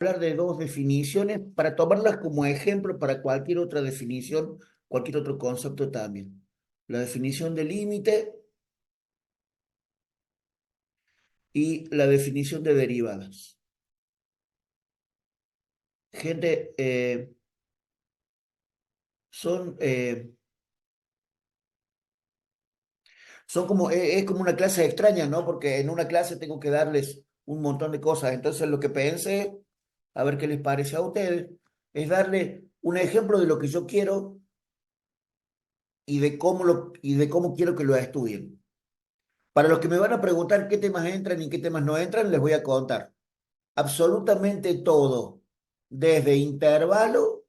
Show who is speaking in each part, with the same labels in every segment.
Speaker 1: hablar de dos definiciones para tomarlas como ejemplo para cualquier otra definición, cualquier otro concepto también. La definición de límite y la definición de derivadas. Gente, son, eh, son como, es como una clase extraña, ¿no? Porque en una clase tengo que darles un montón de cosas. Entonces lo que pensé, a ver qué les parece a ustedes, es darle un ejemplo de lo que yo quiero y de cómo quiero que lo estudien. Para los que me van a preguntar qué temas entran y qué temas no entran, les voy a contar absolutamente todo, desde intervalo,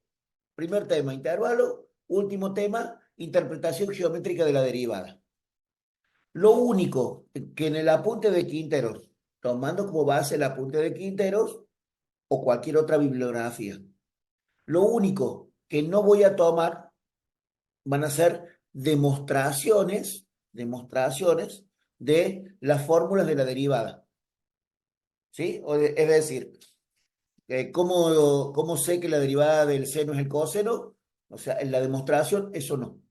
Speaker 1: primer tema, intervalo, último tema, interpretación geométrica de la derivada. Lo único que en el apunte de Quinteros, tomando como base el apunte de Quinteros o cualquier otra bibliografía, lo único que no voy a tomar van a ser demostraciones de las fórmulas de la derivada. ¿Sí? Es decir, ¿cómo sé que la derivada del seno es el coseno? O sea, en la demostración, eso no.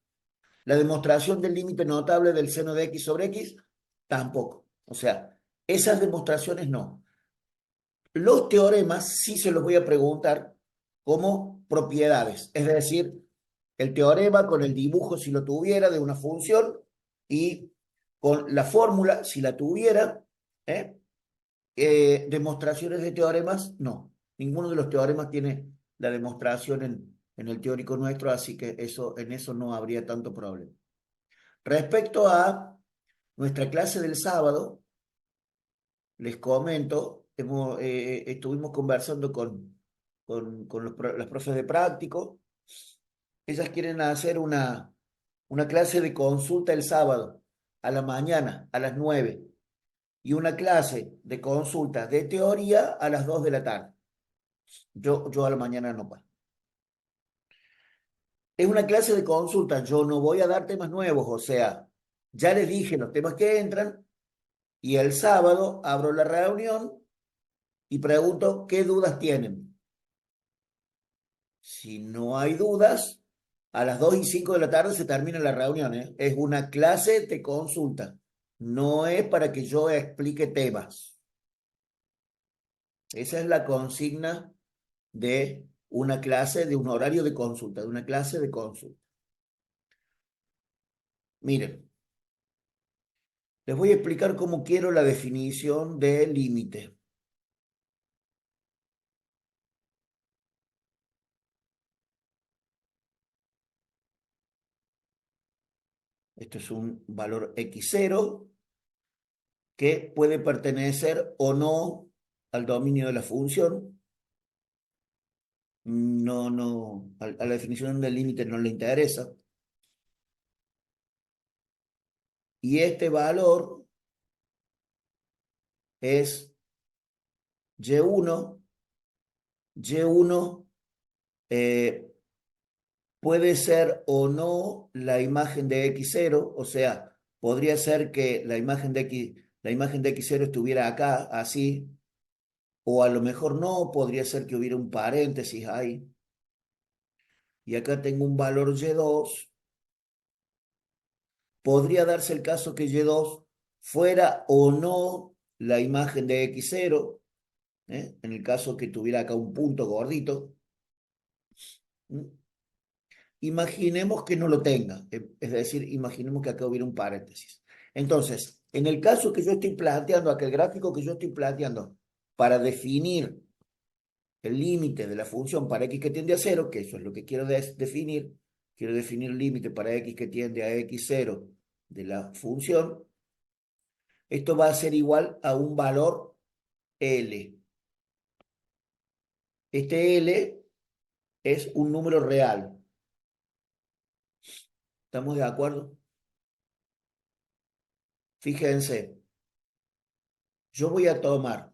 Speaker 1: La demostración del límite notable del seno de x sobre x, tampoco. O sea, esas demostraciones no. Los teoremas sí se los voy a preguntar como propiedades, es decir, el teorema con el dibujo si lo tuviera de una función y con la fórmula si la tuviera, ¿eh? Demostraciones de teoremas, no. Ninguno de los teoremas tiene la demostración en el teórico nuestro, así que en eso no habría tanto problema. Respecto a nuestra clase del sábado, les comento, estuvimos conversando con las profes de práctico. Ellas quieren hacer una clase de consulta el sábado, a la mañana, a las 9 y una clase de consulta de teoría a las 2 de la tarde. Yo a la mañana no puedo. Es una clase de consulta, yo no voy a dar temas nuevos, o sea, ya les dije los temas que entran y el sábado abro la reunión y pregunto qué dudas tienen. Si no hay dudas, a las 2 y 5 de la tarde se termina la reunión, ¿eh? Es una clase de consulta, no es para que yo explique temas. Esa es la consigna de una clase, de un horario de consulta, de una clase de consulta. Miren, les voy a explicar cómo quiero la definición de límite. Esto es un valor x0 que puede pertenecer o no al dominio de la función. No, a la definición del límite no le interesa. Y este valor es y1. Y1 eh, puede ser o no la imagen de x0, o sea, podría ser que la imagen de x0 estuviera acá, así, o a lo mejor no, podría ser que hubiera un paréntesis ahí. Y acá tengo un valor y2. Podría darse el caso que y2 fuera o no la imagen de x0, en el caso que tuviera acá un punto gordito. ¿Mm? Imaginemos que no lo tenga, es decir, imaginemos que acá hubiera un paréntesis. Entonces, en el caso que yo estoy planteando, aquel gráfico que yo estoy planteando para definir el límite de la función para x que tiende a cero, que eso es lo que quiero definir, quiero definir el límite para x que tiende a x0 de la función, esto va a ser igual a un valor L. Este L es un número real. ¿Estamos de acuerdo? Fíjense, yo voy a tomar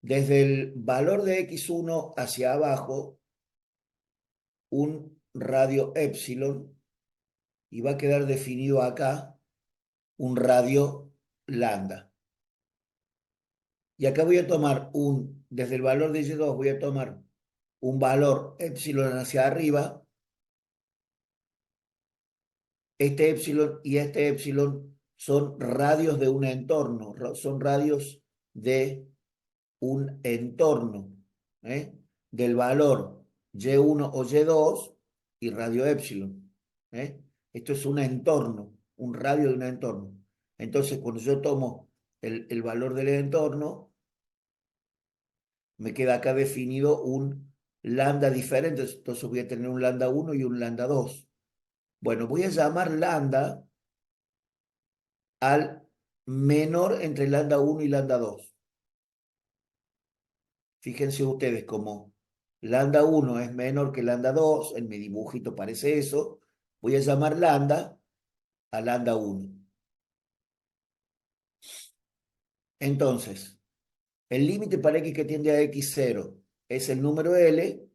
Speaker 1: desde el valor de x1 hacia abajo un radio epsilon y va a quedar definido acá un radio lambda. Y acá voy a tomar un desde el valor de Y2 voy a tomar un valor epsilon hacia arriba, este epsilon y este epsilon son radios de un entorno, son radios de un entorno, ¿eh? Del valor Y1 o Y2 y radio epsilon, ¿eh? Esto es un entorno, un radio de un entorno. Entonces, cuando yo tomo el valor del entorno, me queda acá definido un lambda diferente. Entonces voy a tener un lambda 1 y un lambda 2. Bueno, voy a llamar lambda al menor entre lambda 1 y lambda 2. Fíjense ustedes como lambda 1 es menor que lambda 2, en mi dibujito parece eso, voy a llamar lambda a lambda 1. Entonces, el límite para x que tiende a x0 es el número L,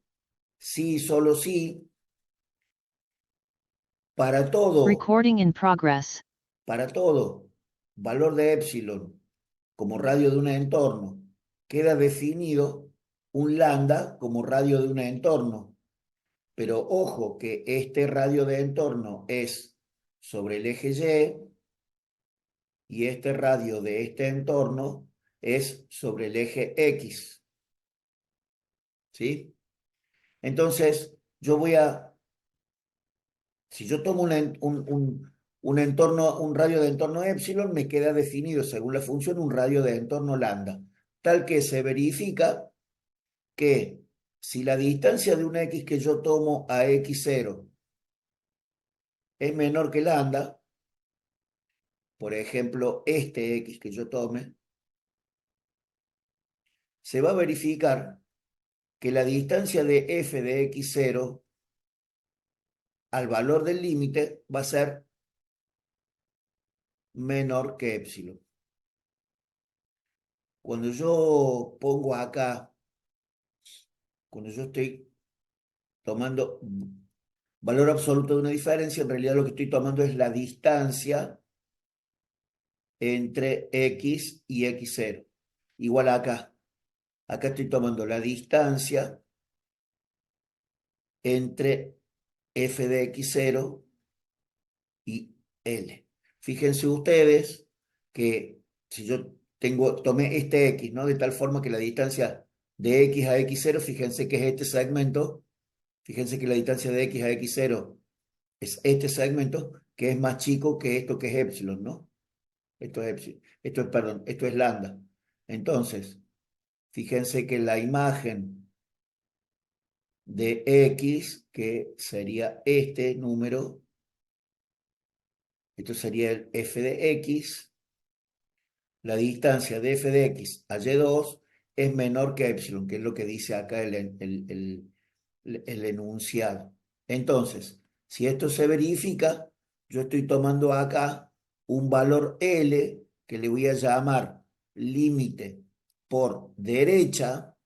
Speaker 1: si y solo si, para todo,
Speaker 2: Recording in progress.
Speaker 1: para todo, valor de epsilon como radio de un entorno, queda definido un lambda como radio de un entorno. Pero ojo que este radio de entorno es sobre el eje Y este radio de este entorno es sobre el eje X. ¿Sí? Entonces, si yo tomo un entorno, un radio de entorno epsilon, me queda definido según la función un radio de entorno lambda, tal que se verifica que si la distancia de un X que yo tomo a X0 es menor que lambda, por ejemplo, este X que yo tome, se va a verificar que la distancia de f de x0 al valor del límite va a ser menor que epsilon. Cuando yo pongo acá, cuando yo estoy tomando valor absoluto de una diferencia, en realidad lo que estoy tomando es la distancia entre x y x0. Igual acá. Acá estoy tomando la distancia entre f de x0 y L. Fíjense ustedes que si yo tomé este X, ¿no? De tal forma que la distancia de X a X0, fíjense que es este segmento, fíjense que la distancia de X a X0 es este segmento, que es más chico que esto que es epsilon, ¿no? Esto es epsilon, perdón, esto es lambda. Entonces, fíjense que la imagen de X, que sería este número, esto sería el f de X, la distancia de f de x a y2 es menor que epsilon, que es lo que dice acá el enunciado. Entonces, si esto se verifica, yo estoy tomando acá un valor L que le voy a llamar límite por derecha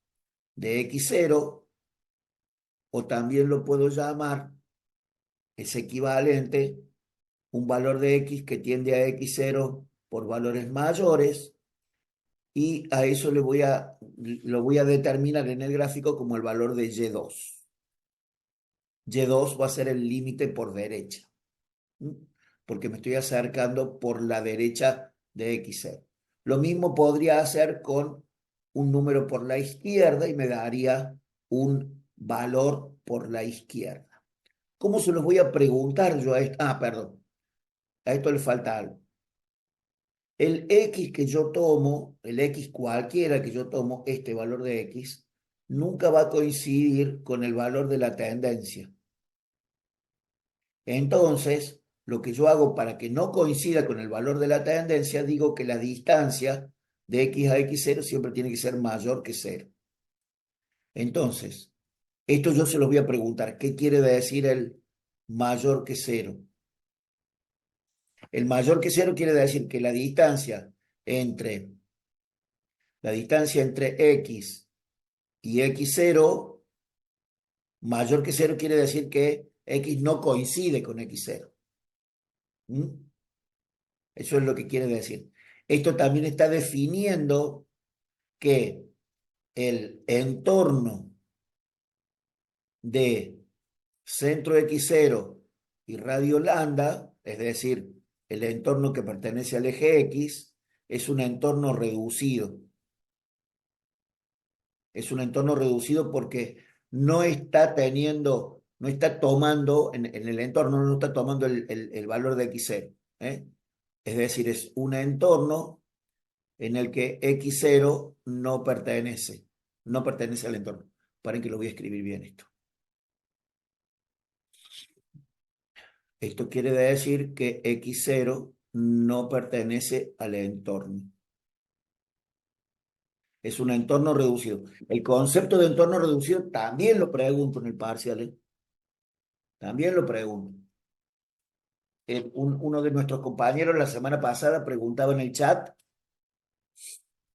Speaker 1: de x0, o también lo puedo llamar, es equivalente, un valor de x que tiende a x0 por valores mayores, y a eso lo voy a determinar en el gráfico como el valor de Y2. Y2 va a ser el límite por derecha, porque me estoy acercando por la derecha de X0. Lo mismo podría hacer con un número por la izquierda y me daría un valor por la izquierda. ¿Cómo se los voy a preguntar yo a esto? Ah, perdón, a esto le falta algo. El X que yo tomo, el X cualquiera que yo tomo, este valor de X, nunca va a coincidir con el valor de la tendencia. Entonces, lo que yo hago para que no coincida con el valor de la tendencia, digo que la distancia de X a X0 siempre tiene que ser mayor que 0. Entonces, esto yo se los voy a preguntar, ¿qué quiere decir el mayor que 0? El mayor que 0 quiere decir que entre la distancia entre X y X0 mayor que 0 quiere decir que X no coincide con X0. ¿Mm? Eso es lo que quiere decir. Esto también está definiendo que el entorno de centro X0 y radio lambda, es decir, el entorno que pertenece al eje X, es un entorno reducido. Es un entorno reducido porque no está teniendo, no está tomando, en el entorno no está tomando el valor de X0. ¿Eh? Es decir, es un entorno en el que X0 no pertenece al entorno. Paren que lo voy a escribir bien esto. Esto quiere decir que X0 no pertenece al entorno. Es un entorno reducido. El concepto de entorno reducido también lo pregunto en el parcial, ¿eh? También lo pregunto. Uno de nuestros compañeros la semana pasada preguntaba en el chat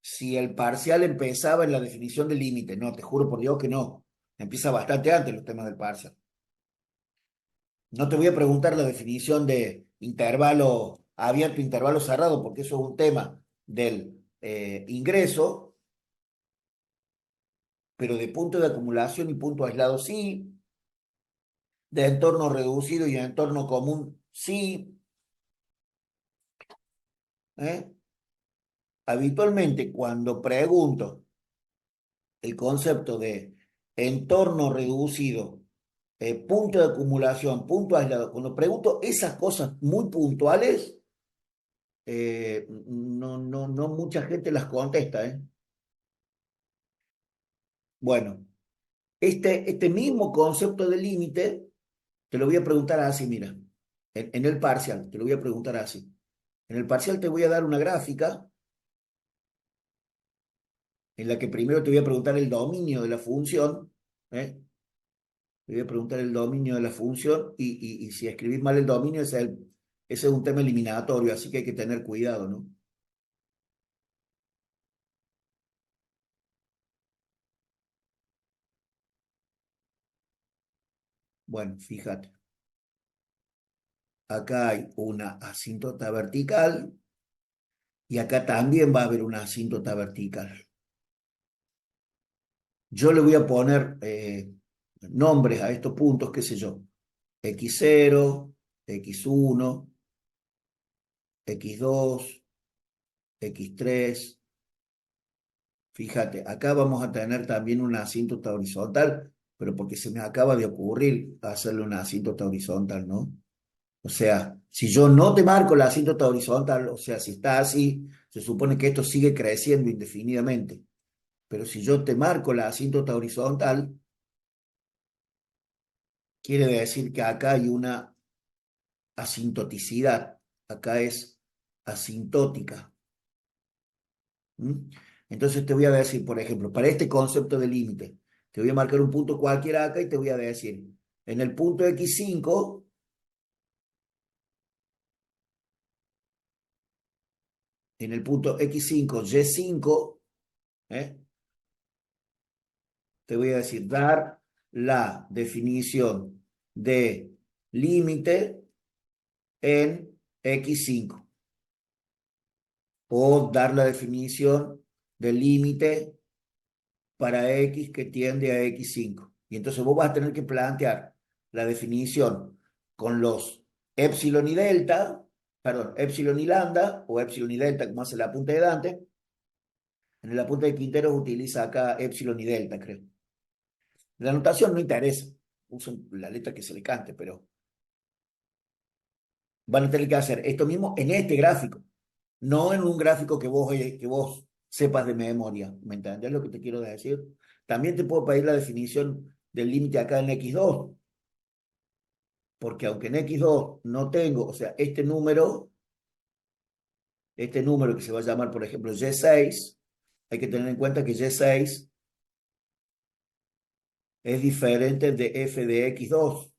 Speaker 1: si el parcial empezaba en la definición del límite. No, te juro por Dios que no. Empieza bastante antes los temas del parcial. No te voy a preguntar la definición de intervalo abierto, intervalo cerrado, porque eso es un tema del ingreso, pero de punto de acumulación y punto aislado sí, de entorno reducido y entorno común sí. ¿Eh? Habitualmente cuando pregunto el concepto de entorno reducido, punto de acumulación, punto aislado, cuando pregunto esas cosas muy puntuales, no mucha gente las contesta, ¿eh? Bueno, este mismo concepto de límite te lo voy a preguntar así, mira, en el parcial, te lo voy a preguntar así. En el parcial te voy a dar una gráfica en la que primero te voy a preguntar el dominio de la función, ¿eh? Te voy a preguntar el dominio de la función y si escribís mal el dominio, ese es un tema eliminatorio, así que hay que tener cuidado, ¿no? Bueno, fíjate, acá hay una asíntota vertical y acá también va a haber una asíntota vertical. Yo le voy a poner nombres a estos puntos, qué sé yo, X0, X1, X2, X3. Fíjate, acá vamos a tener también una asíntota horizontal, pero porque se me acaba de ocurrir hacerle una asíntota horizontal, ¿no? O sea, si yo no te marco la asíntota horizontal, o sea, si está así, se supone que esto sigue creciendo indefinidamente. Pero si yo te marco la asíntota horizontal, quiere decir que acá hay una asintoticidad, acá es asintótica. ¿Mm? Entonces te voy a decir, por ejemplo, para este concepto de límite, te voy a marcar un punto cualquiera acá y te voy a decir, en el punto X5, en el punto X5, Y5, ¿eh? Te voy a decir, dar la definición de límite en X5 o dar la definición del límite para X que tiende a X5. Y entonces vos vas a tener que plantear la definición con los epsilon y delta, perdón, epsilon y lambda, o epsilon y delta, como hace la punta de Dante. En la punta de Quinteros utiliza acá epsilon y delta, creo. La notación no interesa, usan la letra que se le cante, pero van a tener que hacer esto mismo en este gráfico, no en un gráfico que vos sepas de memoria. ¿Me entendés lo que te quiero decir? También te puedo pedir la definición del límite acá en X2, porque aunque en X2 no tengo, o sea, este número que se va a llamar, por ejemplo, Y6, hay que tener en cuenta que Y6 es diferente de f de X2.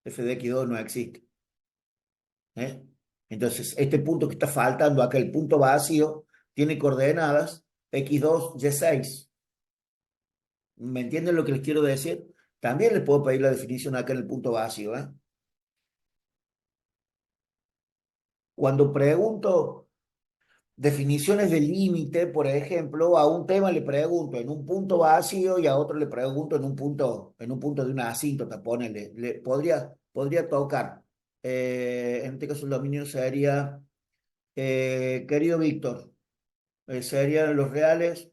Speaker 1: F de X2 no existe. ¿Eh? Entonces, este punto que está faltando acá, el punto vacío, tiene coordenadas X2, Y6. ¿Me entienden lo que les quiero decir? También les puedo pedir la definición acá en el punto vacío, ¿eh? Cuando pregunto definiciones de límite, por ejemplo, a un tema le pregunto en un punto vacío y a otro le pregunto en un punto de una asíntota, ponele. Podría tocar. En este caso el dominio sería, querido Víctor, serían los reales,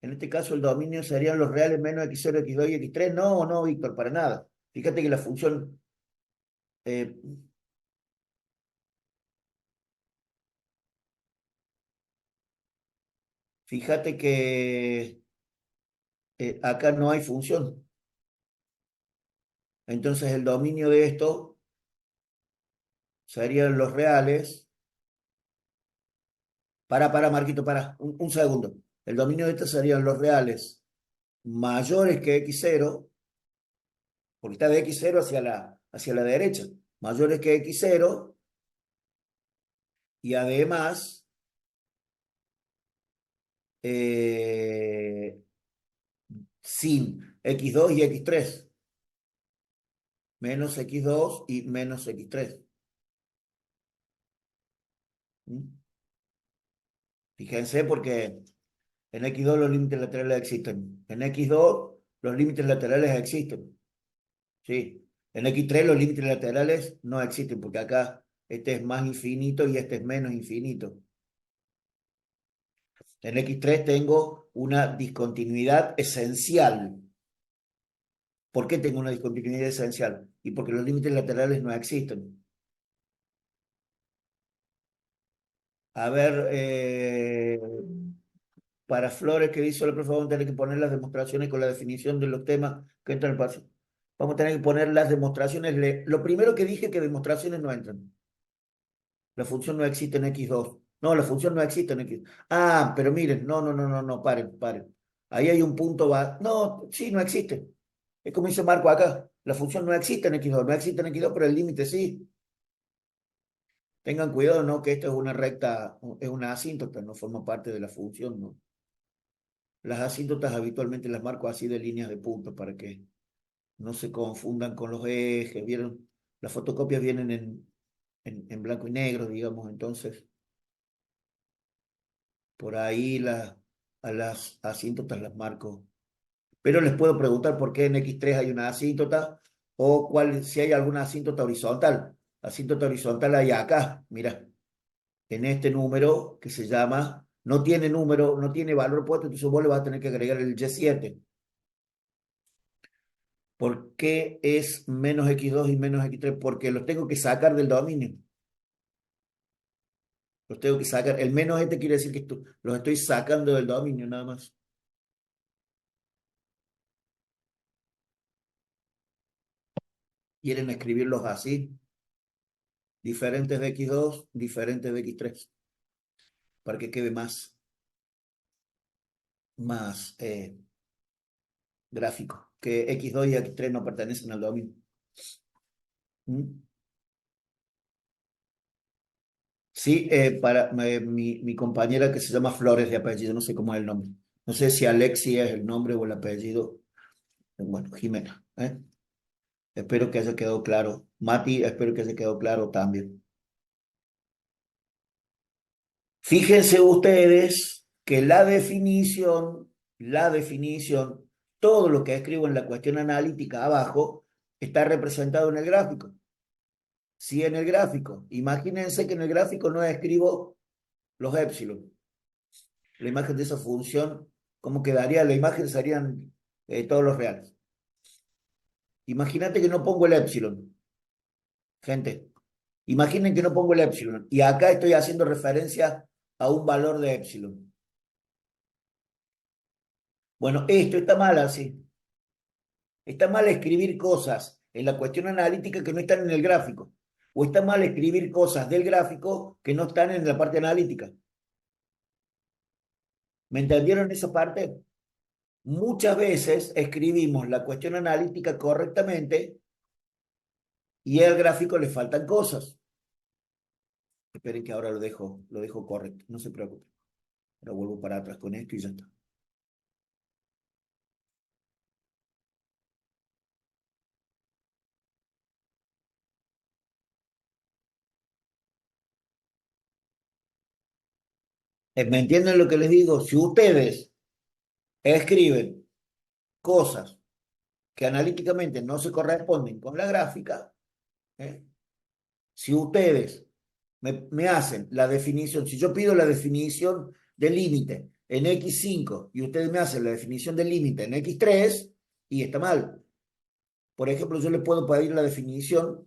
Speaker 1: en este caso el dominio serían los reales menos x0, x2 y x3. No, no, Víctor, para nada. Fíjate que la función, eh, fíjate que acá no hay función. Entonces el dominio de esto serían los reales. Marquito, un segundo. El dominio de esto serían los reales mayores que x0, porque está de x0 hacia la derecha, mayores que x0, y además eh, sin x2 y x3, menos x2 y menos x3. ¿Mm? Fíjense porque en x2 los límites laterales existen. En x2 los límites laterales existen. Sí. En x3 los límites laterales no existen porque acá este es más infinito y este es menos infinito. En x3 tengo una discontinuidad esencial. ¿Por qué tengo una discontinuidad esencial? Y porque los límites laterales no existen. A ver, para Flores, que dice la profe, vamos a tener que poner las demostraciones con la definición de los temas que entran en el paso. Vamos a tener que poner las demostraciones. Lo primero que dije que demostraciones no entran. La función no existe en x2. No, la función no existe en x. Ah, pero miren, no, paren. Ahí hay un punto va. No, sí, no existe. Es como dice Marco acá. La función no existe en x2, no existe en x2, pero el límite sí. Tengan cuidado, ¿no? Que esto es una recta, es una asíntota, no forma parte de la función, ¿no? Las asíntotas habitualmente las marco así de líneas de puntos para que no se confundan con los ejes. ¿Vieron? Las fotocopias vienen en blanco y negro, digamos, entonces por ahí a las asíntotas las marco. Pero les puedo preguntar por qué en x3 hay una asíntota o si hay alguna asíntota horizontal. Asíntota horizontal hay acá, mira, en este número que se llama, no tiene número, no tiene valor puesto, entonces vos le vas a tener que agregar el y7. ¿Por qué es menos x2 y menos x3? Porque los tengo que sacar del dominio. Los tengo que sacar. El menos este quiere decir que los estoy sacando del dominio nada más. Quieren escribirlos así, diferentes de x2, diferentes de x3, para que quede más gráfico, que x2 y x3 no pertenecen al dominio. ¿Mm? Sí, mi compañera que se llama Flores de apellido, no sé cómo es el nombre. No sé si Alexia es el nombre o el apellido. Bueno, Jimena. Espero que haya quedado claro. Mati, espero que haya quedado claro también. Fíjense ustedes que la definición, todo lo que escribo en la cuestión analítica abajo está representado en el gráfico. Si en el gráfico, imagínense que en el gráfico no escribo los épsilon, la imagen de esa función, ¿cómo quedaría? La imagen serían todos los reales. Imagínate que no pongo el épsilon, gente. Imaginen que no pongo el épsilon y acá estoy haciendo referencia a un valor de épsilon. Bueno, esto está mal así. Está mal escribir cosas en la cuestión analítica que no están en el gráfico. O está mal escribir cosas del gráfico que no están en la parte analítica. ¿Me entendieron esa parte? Muchas veces escribimos la cuestión analítica correctamente y al gráfico le faltan cosas. Esperen que ahora lo dejo correcto, no se preocupen. Ahora vuelvo para atrás con esto y ya está. ¿Me entienden lo que les digo? Si ustedes escriben cosas que analíticamente no se corresponden con la gráfica, ¿eh? Si ustedes me hacen la definición, si yo pido la definición del límite en x5 y ustedes me hacen la definición del límite en x3, y está mal. Por ejemplo, yo le puedo pedir la definición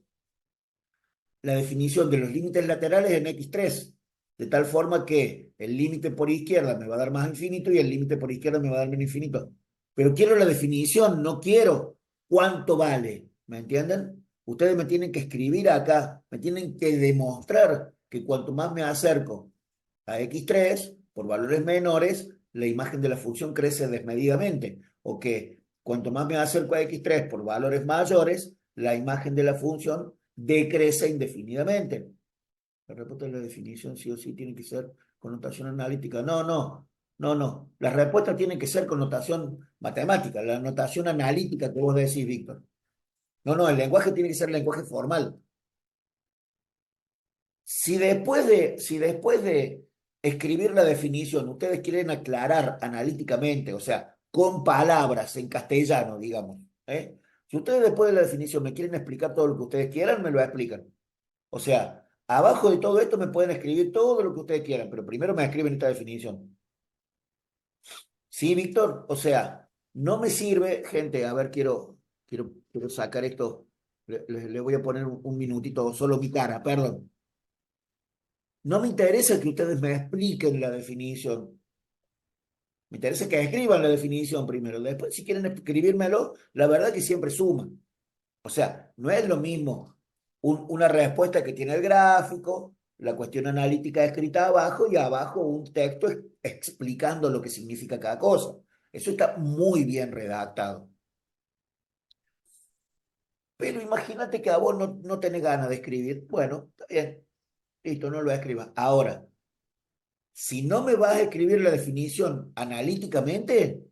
Speaker 1: de los límites laterales en x3, de tal forma que el límite por izquierda me va a dar más infinito y el límite por izquierda me va a dar menos infinito. Pero quiero la definición, no quiero cuánto vale, ¿me entienden? Ustedes me tienen que escribir acá, me tienen que demostrar que cuanto más me acerco a x3, por valores menores, la imagen de la función crece desmedidamente, o que cuanto más me acerco a x3 por valores mayores, la imagen de la función decrece indefinidamente. La respuesta de la definición sí o sí tiene que ser connotación analítica. No, no, no, no. Las respuestas tienen que ser connotación matemática, la notación analítica que vos decís, Víctor. No, no, el lenguaje tiene que ser lenguaje formal. Si después de escribir la definición, ustedes quieren aclarar analíticamente, o sea, con palabras en castellano, digamos, ¿eh? Si ustedes después de la definición me quieren explicar todo lo que ustedes quieran, me lo explican. O sea, abajo de todo esto me pueden escribir todo lo que ustedes quieran, pero primero me escriben esta definición. ¿Sí, Víctor? O sea, no me sirve, gente, a ver, quiero sacar esto, le voy a poner un minutito, solo mi cara, perdón. No me interesa que ustedes me expliquen la definición. Me interesa que escriban la definición primero. Después, si quieren escribírmelo, la verdad que siempre suma. O sea, no es lo mismo una respuesta que tiene el gráfico, la cuestión analítica escrita abajo y abajo un texto explicando lo que significa cada cosa. Eso está muy bien redactado. Pero imagínate que a vos no tenés ganas de escribir. Bueno, está bien, listo, no lo escribas. Ahora, si no me vas a escribir la definición analíticamente,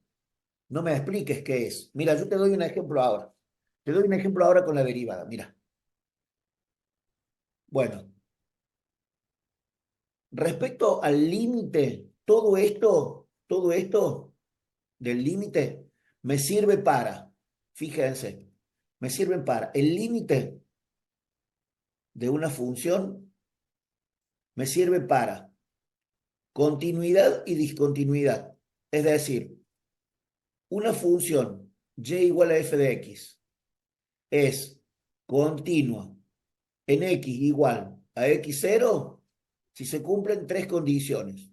Speaker 1: no me expliques qué es. Mira, yo te doy un ejemplo ahora. Te doy un ejemplo ahora con la derivada. Mira, bueno, respecto al límite, todo esto del límite me sirve para, fíjense, me sirven para el límite de una función, me sirve para continuidad y discontinuidad. Es decir, una función y igual a f de x es continua en x igual a x0 si se cumplen tres condiciones.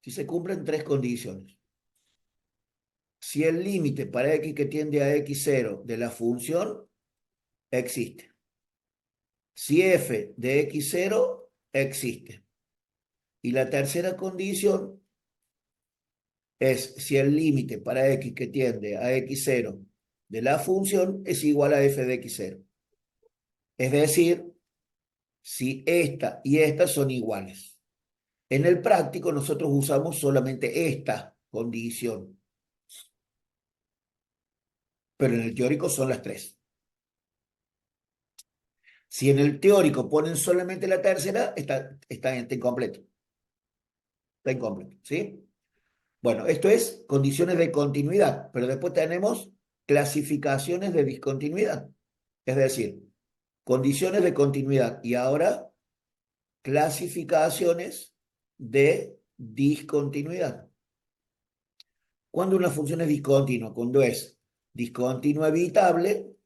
Speaker 1: Si se cumplen tres condiciones. Si el límite para x que tiende a x0 de la función existe. Si f de x0 existe. Y la tercera condición es si el límite para x que tiende a x0 de la función es igual a f de x0. Es decir, si esta y esta son iguales. En el práctico nosotros usamos solamente esta condición, pero en el teórico son las tres. Si en el teórico ponen solamente la tercera, está incompleto. Está incompleto, ¿sí? Bueno, esto es condiciones de continuidad, pero después tenemos clasificaciones de discontinuidad. Es decir, condiciones de continuidad y ahora clasificaciones de discontinuidad. ¿Cuándo una función es discontinua? Cuando es discontinua evitable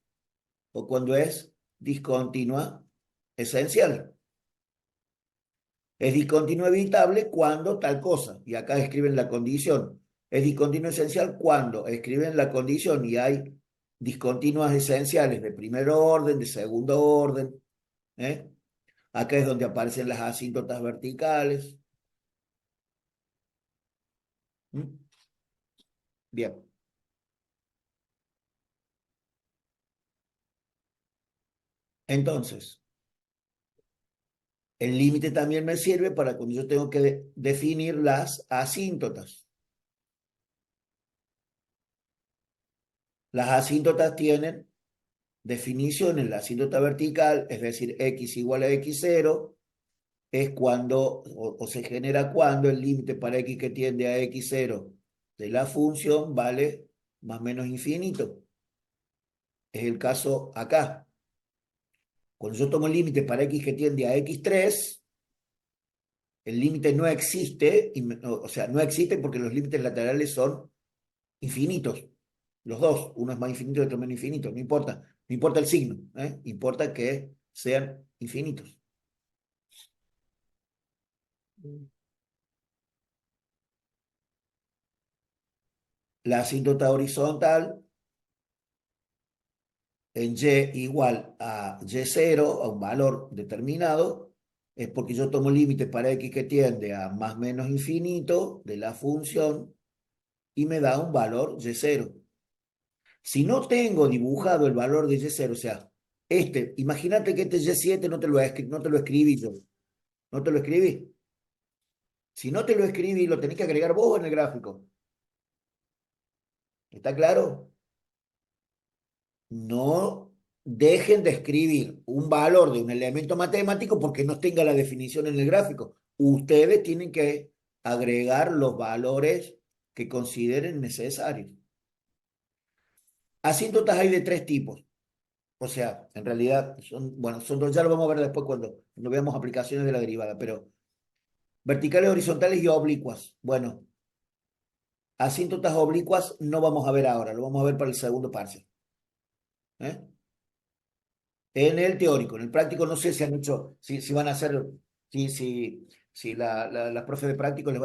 Speaker 1: o cuando es discontinua esencial. Es discontinuo evitable cuando tal cosa, y acá escriben la condición. Es discontinuo esencial cuando escriben la condición y hay discontinuas esenciales de primer orden, de segundo orden. ¿Eh? Acá es donde aparecen las asíntotas verticales. ¿Mm? Bien. Entonces, el límite también me sirve para cuando yo tengo que definir las asíntotas. Las asíntotas tienen definición en la asíntota vertical, es decir, x igual a x0, es cuando, o se genera cuando el límite para x que tiende a x0 de la función vale más o menos infinito. Es el caso acá. Cuando yo tomo el límite para x que tiende a x3, el límite no existe, o sea, no existe porque los límites laterales son infinitos. Los dos, uno es más infinito y otro menos infinito, no importa, no importa el signo, importa que sean infinitos. La asíntota horizontal en y igual a y0, a un valor determinado, es porque yo tomo límite para x que tiende a más menos infinito de la función y me da un valor y0. Si no tengo dibujado el valor de y0, o sea, imagínate que este y7 no te lo escribí yo, no te lo escribí. Si no te lo escribí, lo tenés que agregar vos en el gráfico. ¿Está claro? No dejen de escribir un valor de un elemento matemático porque no tenga la definición en el gráfico. Ustedes tienen que agregar los valores que consideren necesarios. Asíntotas hay de tres tipos. O sea, en realidad bueno, son dos, ya lo vamos a ver después cuando veamos aplicaciones de la derivada, pero verticales, horizontales y oblicuas. Bueno, asíntotas oblicuas no vamos a ver ahora, lo vamos a ver para el segundo parcial. ¿Eh? En el teórico, en el práctico no sé si han hecho, si van a hacer, si las profes de práctico eh,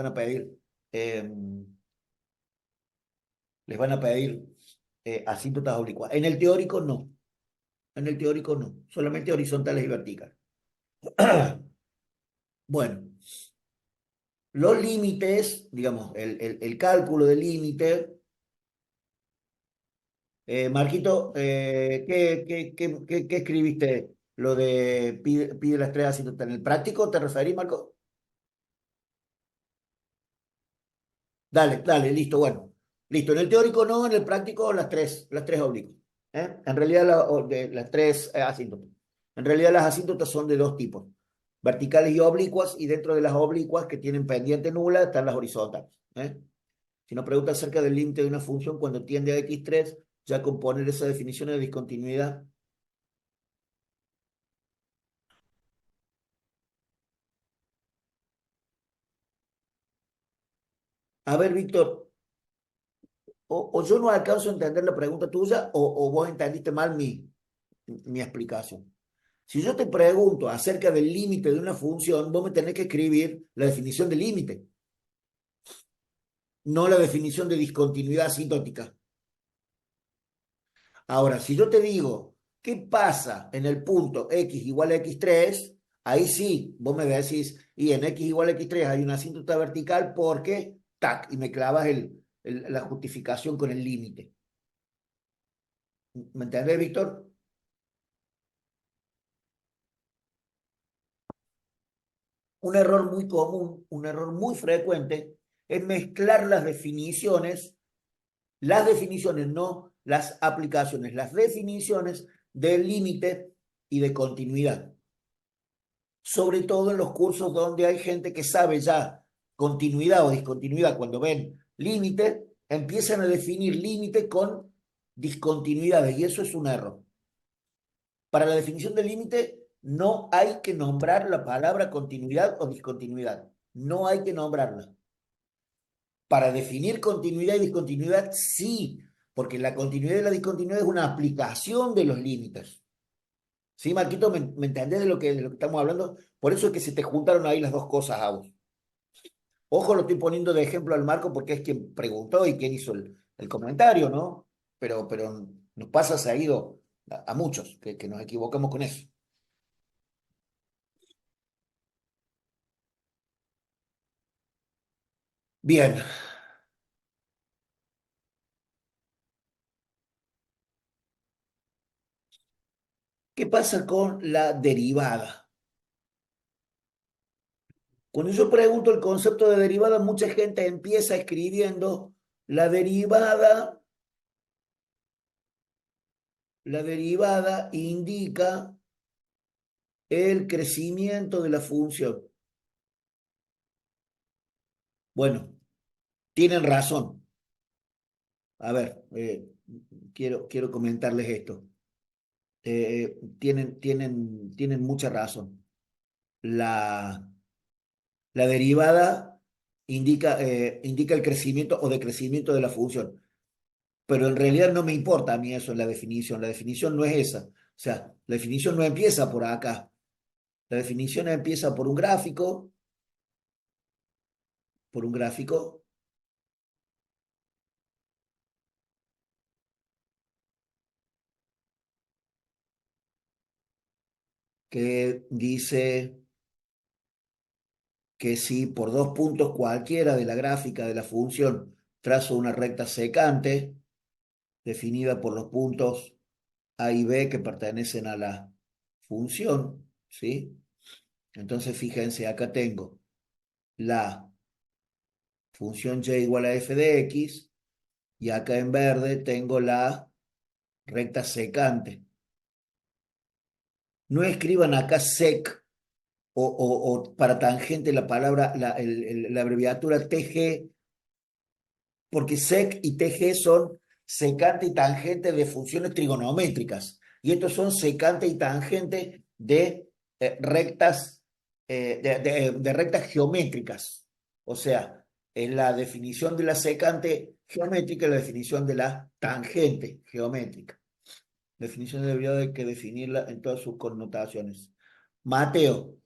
Speaker 1: les van a pedir asíntotas oblicuas. En el teórico no, en el teórico no, solamente horizontales y verticales. Bueno, los límites, digamos, el cálculo del límite. Marquito, ¿qué escribiste? Lo de pide las tres asíntotas. ¿En el práctico te referís, Marco? Dale, dale, listo, bueno. Listo, en el teórico no, en el práctico las tres oblicuas. En realidad las tres asíntotas. En realidad las asíntotas son de dos tipos, verticales y oblicuas, y dentro de las oblicuas que tienen pendiente nula están las horizontales. ¿Eh? Si nos pregunta acerca del límite de una función cuando tiende a x3, ya con poner esa definición de discontinuidad. A ver, Víctor, o yo no alcanzo a entender la pregunta tuya o vos entendiste mal mi explicación. Si yo te pregunto acerca del límite de una función, vos me tenés que escribir la definición de límite, no la definición de discontinuidad asintótica. Ahora, si yo te digo, ¿qué pasa en el punto x igual a x3? Ahí sí, vos me decís, y en x igual a x3 hay una asíntota vertical porque, tac, y me clavas la justificación con el límite. ¿Me entendés, Víctor? Un error muy común, un error muy frecuente, es mezclar las definiciones, no las aplicaciones, las definiciones del límite y de continuidad. Sobre todo en los cursos donde hay gente que sabe ya continuidad o discontinuidad, cuando ven límite, empiezan a definir límite con discontinuidades y eso es un error. Para la definición del límite no hay que nombrar la palabra continuidad o discontinuidad. No hay que nombrarla. Para definir continuidad y discontinuidad, sí, porque la continuidad y la discontinuidad es una aplicación de los límites. ¿Sí, Marquito? ¿Me entendés de lo que estamos hablando? Por eso es que se te juntaron ahí las dos cosas a vos. Ojo, lo estoy poniendo de ejemplo al Marco porque es quien preguntó y quien hizo el comentario, ¿no? Pero nos pasa seguido a muchos que nos equivocamos con eso. Bien, ¿qué pasa con la derivada? Cuando yo pregunto el concepto de derivada, mucha gente empieza escribiendo la derivada, la derivada indica el crecimiento de la función. Bueno, tienen razón. A ver, quiero comentarles esto. Tienen mucha razón. La, la derivada indica el crecimiento o decrecimiento de la función, pero en realidad no me importa a mí eso en la definición. La definición no es esa. O sea, la definición no empieza por acá. La definición empieza por un gráfico que dice que si por dos puntos cualquiera de la gráfica de la función trazo una recta secante, definida por los puntos A y B que pertenecen a la función, ¿sí? Entonces, fíjense, acá tengo la función y igual a f de x y acá en verde tengo la recta secante. No escriban acá sec o para tangente la palabra, la abreviatura TG, porque sec y TG son secante y tangente de funciones trigonométricas, y estos son secante y tangente de rectas, de rectas geométricas. O sea, en la definición de la secante geométrica y la definición de la tangente geométrica. Definición debería de que definirla en todas sus connotaciones. Mateo,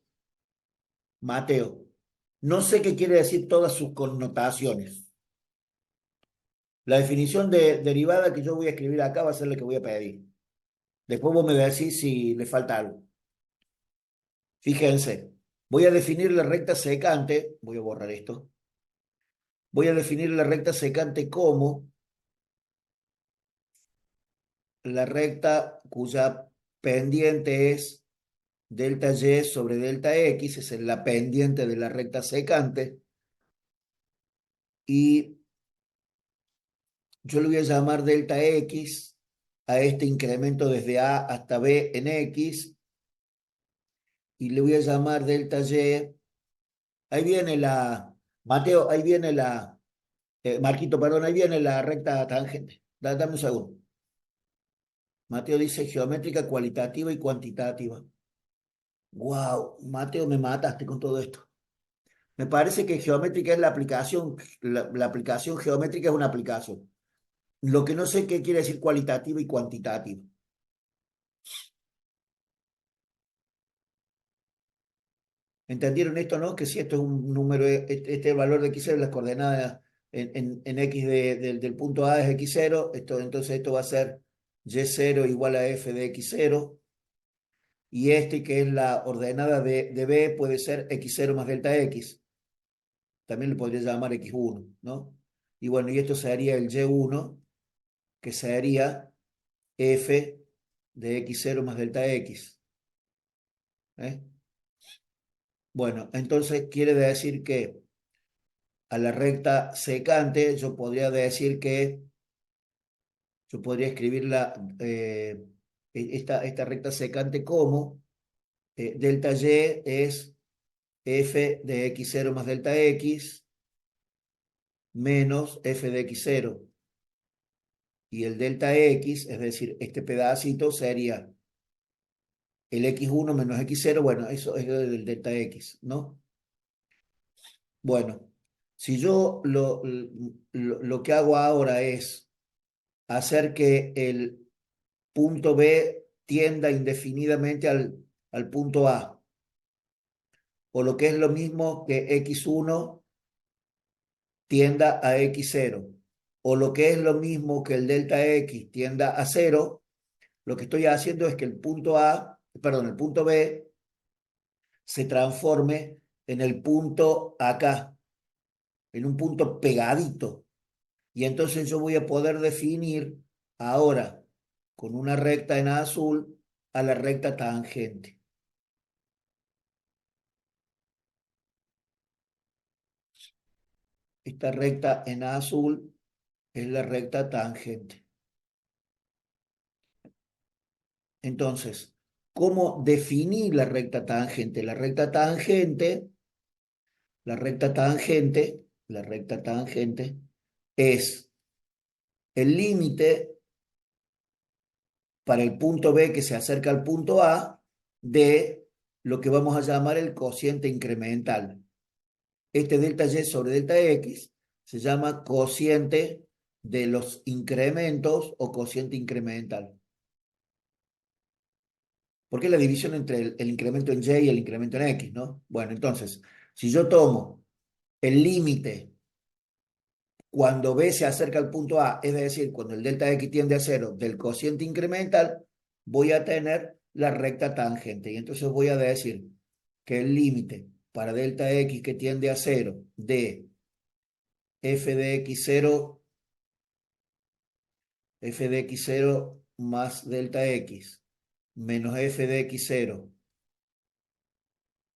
Speaker 1: Mateo, no sé qué quiere decir todas sus connotaciones. La definición de derivada que yo voy a escribir acá va a ser la que voy a pedir. Después vos me decís si le falta algo. Fíjense, voy a definir la recta secante, voy a borrar esto, voy a definir la recta secante como la recta cuya pendiente es delta y sobre delta x, esa es la pendiente de la recta secante, y yo le voy a llamar delta x a este incremento desde a hasta b en x, y le voy a llamar delta y. Ahí viene Mateo, ahí viene Marquito, perdón, ahí viene la recta tangente. Dame un segundo. Mateo dice geométrica, cualitativa y cuantitativa. Wow, Mateo, me mataste con todo esto. Me parece que geométrica es la aplicación, la aplicación geométrica es una aplicación. Lo que no sé qué quiere decir cualitativa y cuantitativa. ¿Entendieron esto, no? Que si esto es un número, este es el valor de x0, las coordenadas en x del punto A es x0, entonces esto va a ser y0 igual a f de x0, y este que es la ordenada de b puede ser x0 más delta x, también le podría llamar x1, ¿no? Y bueno, y esto sería el y1, que sería f de x0 más delta x, ¿eh? Bueno, entonces quiere decir que a la recta secante, yo podría escribirla, esta recta secante como delta y es f de x0 más delta x menos f de x0. Y el delta x, es decir, este pedacito sería el x1 menos x0, bueno, eso es del delta x, ¿no? Bueno, si yo lo que hago ahora es hacer que el punto B tienda indefinidamente al punto A, o lo que es lo mismo que x1 tienda a x0, o lo que es lo mismo que el delta x tienda a cero, lo que estoy haciendo es que el punto B se transforme en el punto acá, en un punto pegadito. Y entonces yo voy a poder definir ahora con una recta en azul a la recta tangente. Esta recta en azul es la recta tangente. Entonces, ¿cómo definir la recta tangente? La recta tangente la recta tangente, es el límite para el punto B que se acerca al punto A de lo que vamos a llamar el cociente incremental. Este delta y sobre delta x se llama cociente de los incrementos o cociente incremental. Porque es la división entre el incremento en y y el incremento en x, ¿no? Bueno, entonces, si yo tomo el límite cuando B se acerca al punto A, es decir, cuando el delta x tiende a cero del cociente incremental, voy a tener la recta tangente. Y entonces voy a decir que el límite para delta x que tiende a cero de f de x0, f de x0 más delta x menos f de x0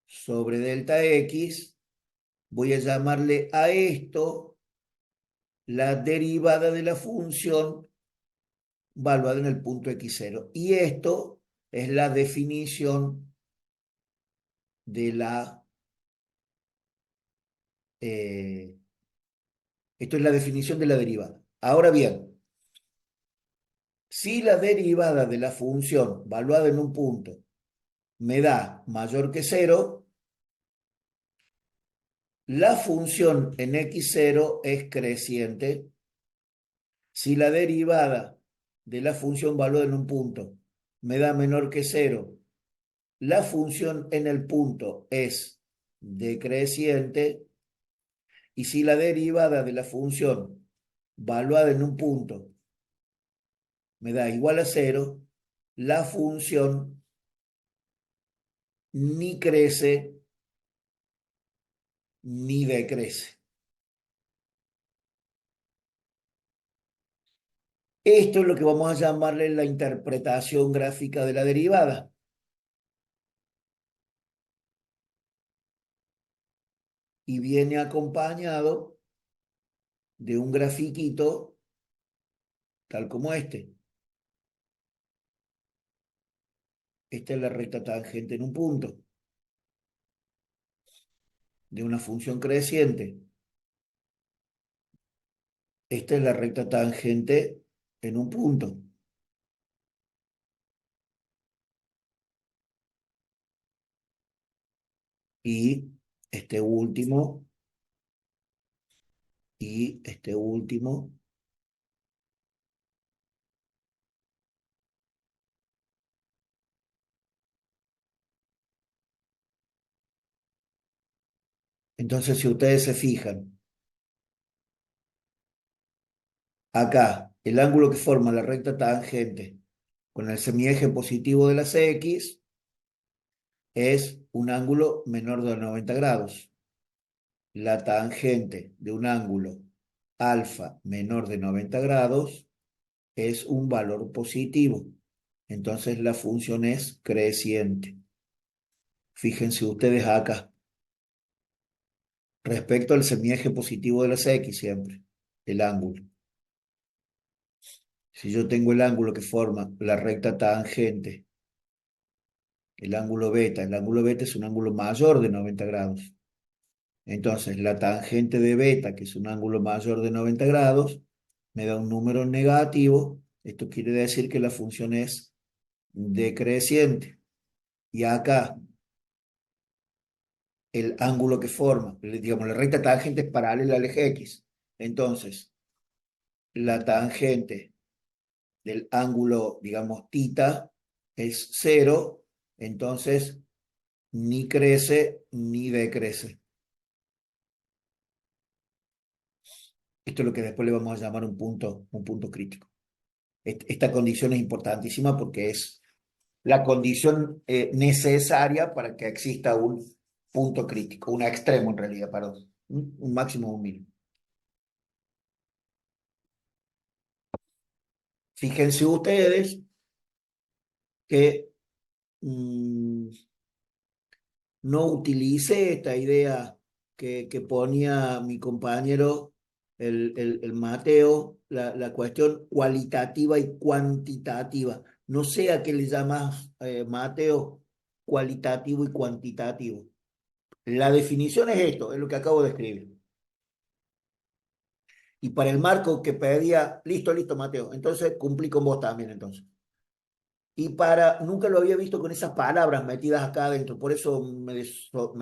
Speaker 1: sobre delta x, voy a llamarle a esto la derivada de la función valuada en el punto x0. Y esto es la definición de eh, esto es la definición de la derivada. Ahora bien, si la derivada de la función valuada en un punto me da mayor que cero, la función en x0 es creciente. Si la derivada de la función valuada en un punto me da menor que cero, la función en el punto es decreciente. Y si la derivada de la función valuada en un punto me da igual a cero, la función ni crece ni decrece. Esto es lo que vamos a llamarle la interpretación gráfica de la derivada. Y viene acompañado de un grafiquito tal como este. Esta es la recta tangente en un punto de una función creciente. Esta es la recta tangente en un punto. Y este último, y este último. Entonces, si ustedes se fijan, acá el ángulo que forma la recta tangente con el semieje positivo de las X es un ángulo menor de 90 grados. La tangente de un ángulo alfa menor de 90 grados es un valor positivo. Entonces la función es creciente. Fíjense ustedes acá, respecto al semieje positivo de las X siempre, el ángulo. Si yo tengo el ángulo que forma la recta tangente, el ángulo beta es un ángulo mayor de 90 grados. Entonces, la tangente de beta, que es un ángulo mayor de 90 grados, me da un número negativo. Esto quiere decir que la función es decreciente. Y acá, el ángulo que forma, digamos, la recta tangente es paralela al eje X. Entonces, la tangente del ángulo, digamos, tita es cero. Entonces, ni crece ni decrece. Esto es lo que después le vamos a llamar un punto crítico. Esta condición es importantísima porque es la condición necesaria para que exista un punto crítico, un extremo en realidad, perdón, un máximo o un mínimo. Fíjense ustedes que mmm, no utilicé esta idea que ponía mi compañero, el Mateo, la cuestión cualitativa y cuantitativa. No sé a qué le llamas, Mateo, cualitativo y cuantitativo. La definición es esto, es lo que acabo de escribir. Y para el marco que pedía, listo, listo, Mateo. Entonces cumplí con vos también, entonces. Y nunca lo había visto con esas palabras metidas acá adentro, por eso me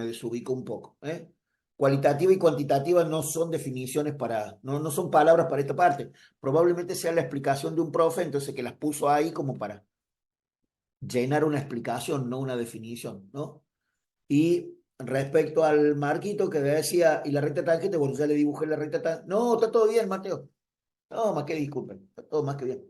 Speaker 1: desubico un poco, ¿eh? Cualitativa y cuantitativa no son definiciones no son palabras para esta parte. Probablemente sea la explicación de un profe, entonces que las puso ahí como para llenar una explicación, no una definición, ¿no? Y respecto al marquito que decía, y la recta tangente, bueno, ya le dibujé la recta tangente. No, está todo bien, Mateo. No, más que disculpen, está todo más que bien.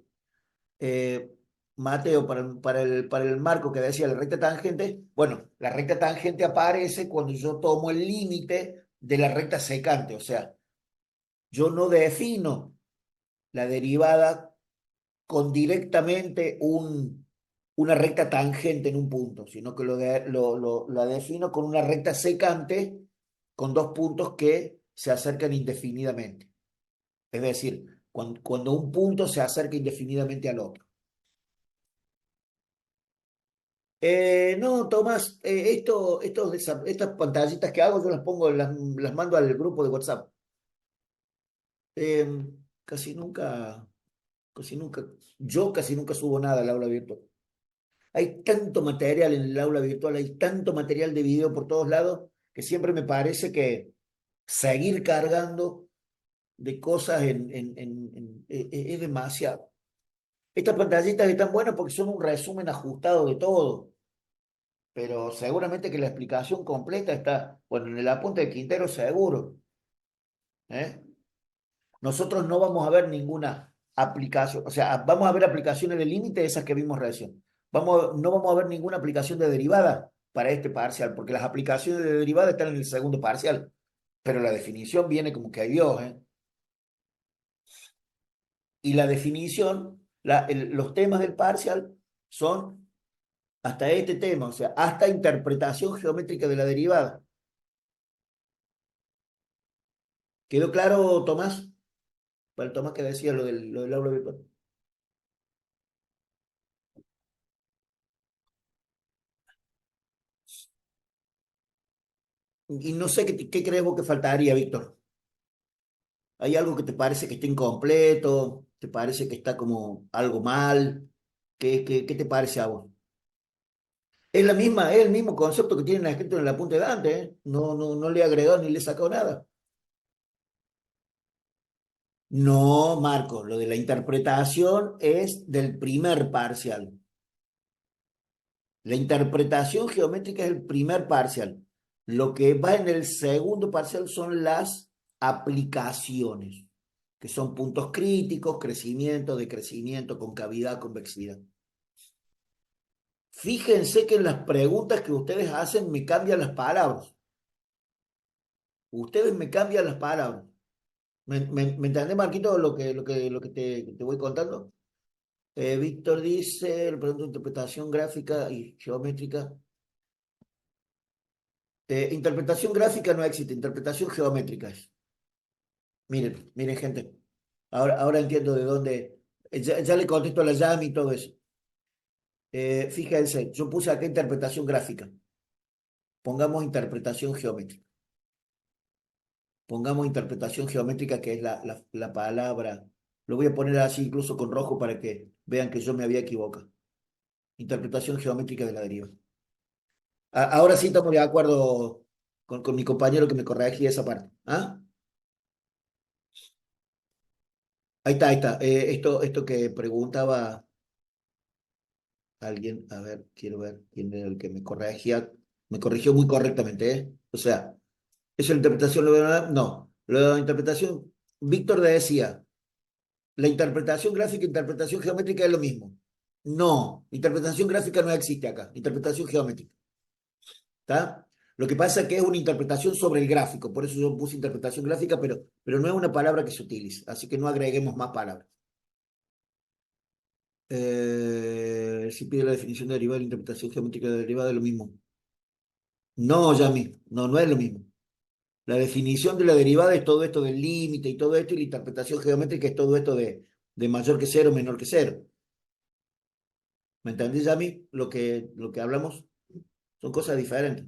Speaker 1: eh, Mateo, para el marco que decía la recta tangente, bueno, la recta tangente aparece cuando yo tomo el límite de la recta secante, o sea, yo no defino la derivada con directamente una recta tangente en un punto, sino que la defino con una recta secante con dos puntos que se acercan indefinidamente. Es decir, cuando un punto se acerca indefinidamente al otro. No, Tomás, estas pantallitas que hago, yo las pongo, las mando al grupo de WhatsApp. Eh, casi nunca, casi nunca, yo casi nunca subo nada al aula virtual. Hay tanto material en el aula virtual, hay tanto material de video por todos lados, que siempre me parece que seguir cargando de cosas es demasiado. Estas pantallitas están buenas porque son un resumen ajustado de todo. Pero seguramente que la explicación completa está, bueno, en el apunte de Quintero seguro, ¿eh? Nosotros no vamos a ver ninguna aplicación, o sea, vamos a ver aplicaciones de límite, esas que vimos recién. No vamos a ver ninguna aplicación de derivada para este parcial, porque las aplicaciones de derivada están en el segundo parcial, pero la definición viene como que hay Dios, ¿eh? Y la definición, los temas del parcial son hasta este tema, o sea, hasta interpretación geométrica de la derivada. ¿Quedó claro, Tomás? Para el Tomás que decía lo del aula virtual. Y no sé qué crees vos que faltaría, Víctor. ¿Hay algo que te parece que está incompleto? ¿Te parece que está como algo mal? ¿Qué te parece a vos? Es el mismo concepto que tienen escrito en la punta de Dante, ¿eh? No le he agregado ni le he sacado nada. No, Marco, lo de la interpretación es del primer parcial. La interpretación geométrica es el primer parcial. Lo que va en el segundo parcial son las aplicaciones, que son puntos críticos, crecimiento, decrecimiento, concavidad, convexidad. Fíjense que en las preguntas que ustedes hacen me cambian las palabras. Ustedes me cambian las palabras. ¿Me entendés, Marquito, lo que te voy contando? Víctor dice, le pregunto interpretación gráfica y geométrica. Interpretación gráfica no existe, interpretación geométrica es. Miren, miren, gente. Ahora entiendo de dónde. Ya le contesto a la Yami y todo eso. Fíjense, yo puse acá interpretación gráfica. Pongamos interpretación geométrica. Pongamos interpretación geométrica, que es la palabra. Lo voy a poner así incluso con rojo para que vean que yo me había equivocado. Interpretación geométrica de la deriva. Ahora sí estamos de acuerdo con mi compañero que me corregía esa parte. ¿Ah? Ahí está, ahí está. Esto que preguntaba alguien, a ver, quiero ver quién era el que me corrigió muy correctamente, ¿eh? O sea, ¿es la interpretación? No, la interpretación, Víctor decía, la interpretación gráfica e interpretación geométrica es lo mismo. No, interpretación gráfica no existe acá, interpretación geométrica, ¿está? Lo que pasa es que es una interpretación sobre el gráfico, por eso yo puse interpretación gráfica, pero no es una palabra que se utilice, así que no agreguemos más palabras. Si pide la definición de derivada, la interpretación geométrica de derivada es lo mismo. No, Yami, no es lo mismo. La definición de la derivada es todo esto del límite y todo esto, y la interpretación geométrica es todo esto de mayor que cero, menor que cero. ¿Me entendés, Yami? Lo que hablamos son cosas diferentes.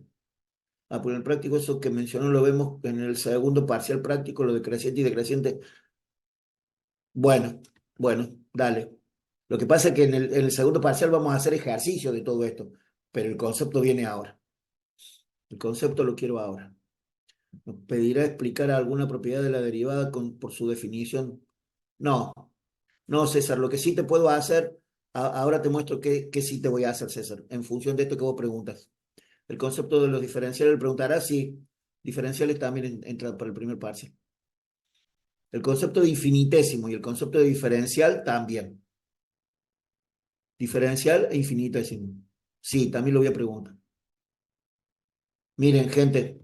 Speaker 1: Ah, por el práctico, eso que mencionó lo vemos en el segundo parcial práctico, lo de creciente y decreciente. Bueno, bueno, dale. Lo que pasa es que en el segundo parcial vamos a hacer ejercicio de todo esto, pero el concepto viene ahora. El concepto lo quiero ahora. Nos pedirá explicar alguna propiedad de la derivada por su definición. No, no, César, lo que sí te puedo hacer, ahora te muestro qué sí te voy a hacer, César, en función de esto que vos preguntas. El concepto de los diferenciales, le preguntará si diferenciales también entran por el primer parcial. El concepto de infinitésimo y el concepto de diferencial también. Diferencial e infinitésimo. Sí, también lo voy a preguntar. Miren, gente,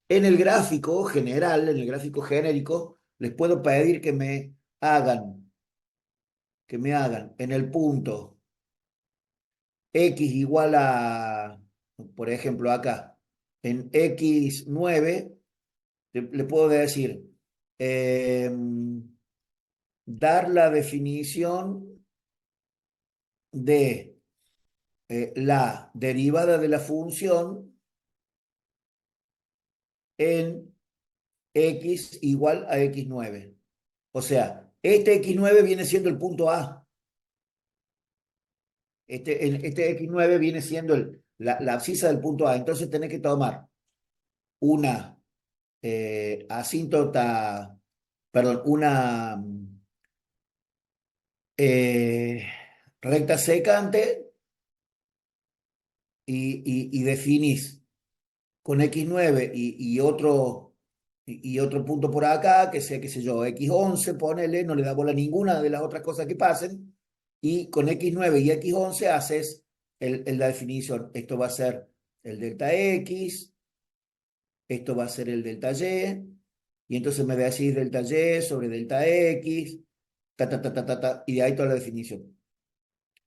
Speaker 1: en el gráfico general, en el gráfico genérico, les puedo pedir que me hagan en el punto x igual a, por ejemplo, acá, en x9, le puedo decir, dar la definición de la derivada de la función en x igual a x9. O sea, este x9 viene siendo el punto A. Este x9 viene siendo la abscisa del punto A. Entonces tenés que tomar una asíntota, perdón, una eh, recta secante y definís con x9 y otro punto por acá, que sea, qué sé yo, x11, ponele, no le da bola a ninguna de las otras cosas que pasen, y con x9 y x11 haces la definición. Esto va a ser el delta x, esto va a ser el delta y entonces me voy a decir delta y sobre delta x, ta, ta, ta, ta, ta, ta, y de ahí toda la definición.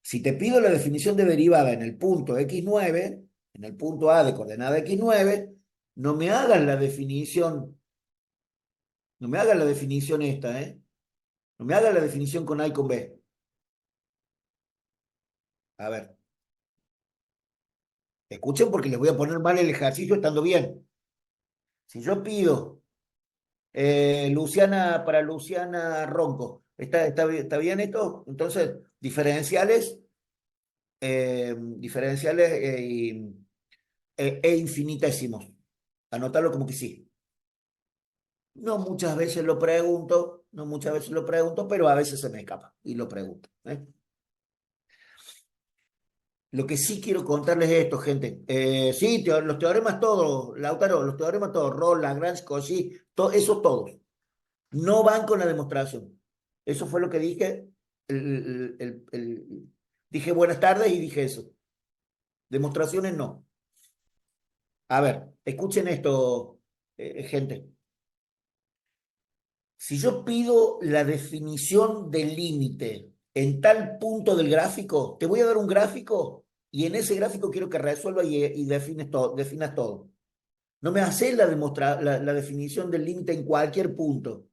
Speaker 1: Si te pido la definición de derivada en el punto x9, en el punto A de coordenada x9, no me hagas la definición, no me hagas la definición esta, ¿eh? No me hagas la definición con A y con B. A ver, escuchen porque les voy a poner mal el ejercicio estando bien. Si yo pido Luciana para Luciana Ronco, ¿está bien esto? Entonces, diferenciales e infinitésimos. Anotarlo como que sí. No muchas veces lo pregunto, no muchas veces lo pregunto, pero a veces se me escapa y lo pregunto, ¿eh? Lo que sí quiero contarles es esto, gente. Sí, los teoremas todos, Lautaro, los teoremas todos, Rolle, Lagrange, Cauchy, esos todos, no van con la demostración. Eso fue lo que dije. Dije buenas tardes y dije eso. Demostraciones no. A ver, escuchen esto, gente. Si yo pido la definición del límite en tal punto del gráfico, te voy a dar un gráfico y en ese gráfico quiero que resuelva y definas todo. No me haces la definición del límite en cualquier punto,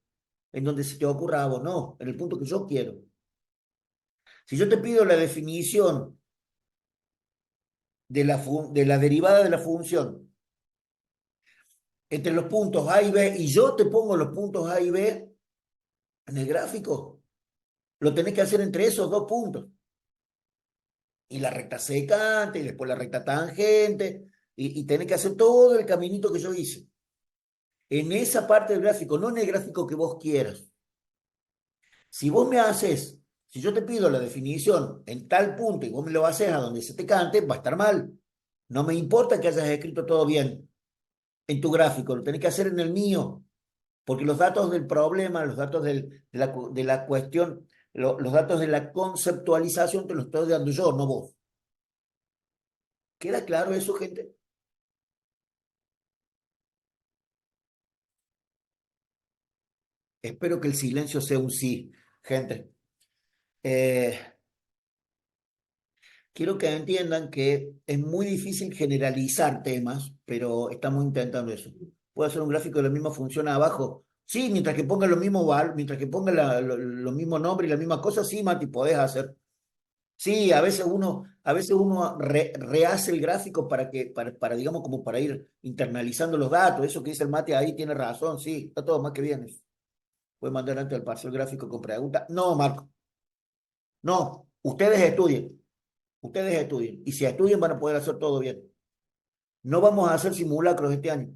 Speaker 1: en donde se te ocurra a vos, no, en el punto que yo quiero. Si yo te pido la definición de la derivada de la función entre los puntos A y B, y yo te pongo los puntos A y B en el gráfico, lo tenés que hacer entre esos dos puntos. Y la recta secante, y después la recta tangente, y tenés que hacer todo el caminito que yo hice. En esa parte del gráfico, no en el gráfico que vos quieras. Si vos me haces, si yo te pido la definición en tal punto y vos me lo haces a donde se te cante, va a estar mal. No me importa que hayas escrito todo bien en tu gráfico, lo tenés que hacer en el mío, porque los datos del problema, los datos de la cuestión, los datos de la conceptualización te los estoy dando yo, no vos. ¿Queda claro eso, gente? Espero que el silencio sea un sí, gente. Eh, quiero que entiendan que es muy difícil generalizar temas, pero estamos intentando eso. ¿Puedo hacer un gráfico de la misma función abajo? Sí, mientras que ponga mientras que ponga los mismos nombres y las mismas cosas, sí, Mati, podés hacer. Sí, a veces uno rehace el gráfico digamos, como para ir internalizando los datos. Eso que dice el Mati ahí tiene razón, sí, está todo más que bien eso. Voy a mandar antes el parcial gráfico con preguntas. No, Marco, no. Ustedes estudien. Ustedes estudien. Y si estudian van a poder hacer todo bien. No vamos a hacer simulacros este año.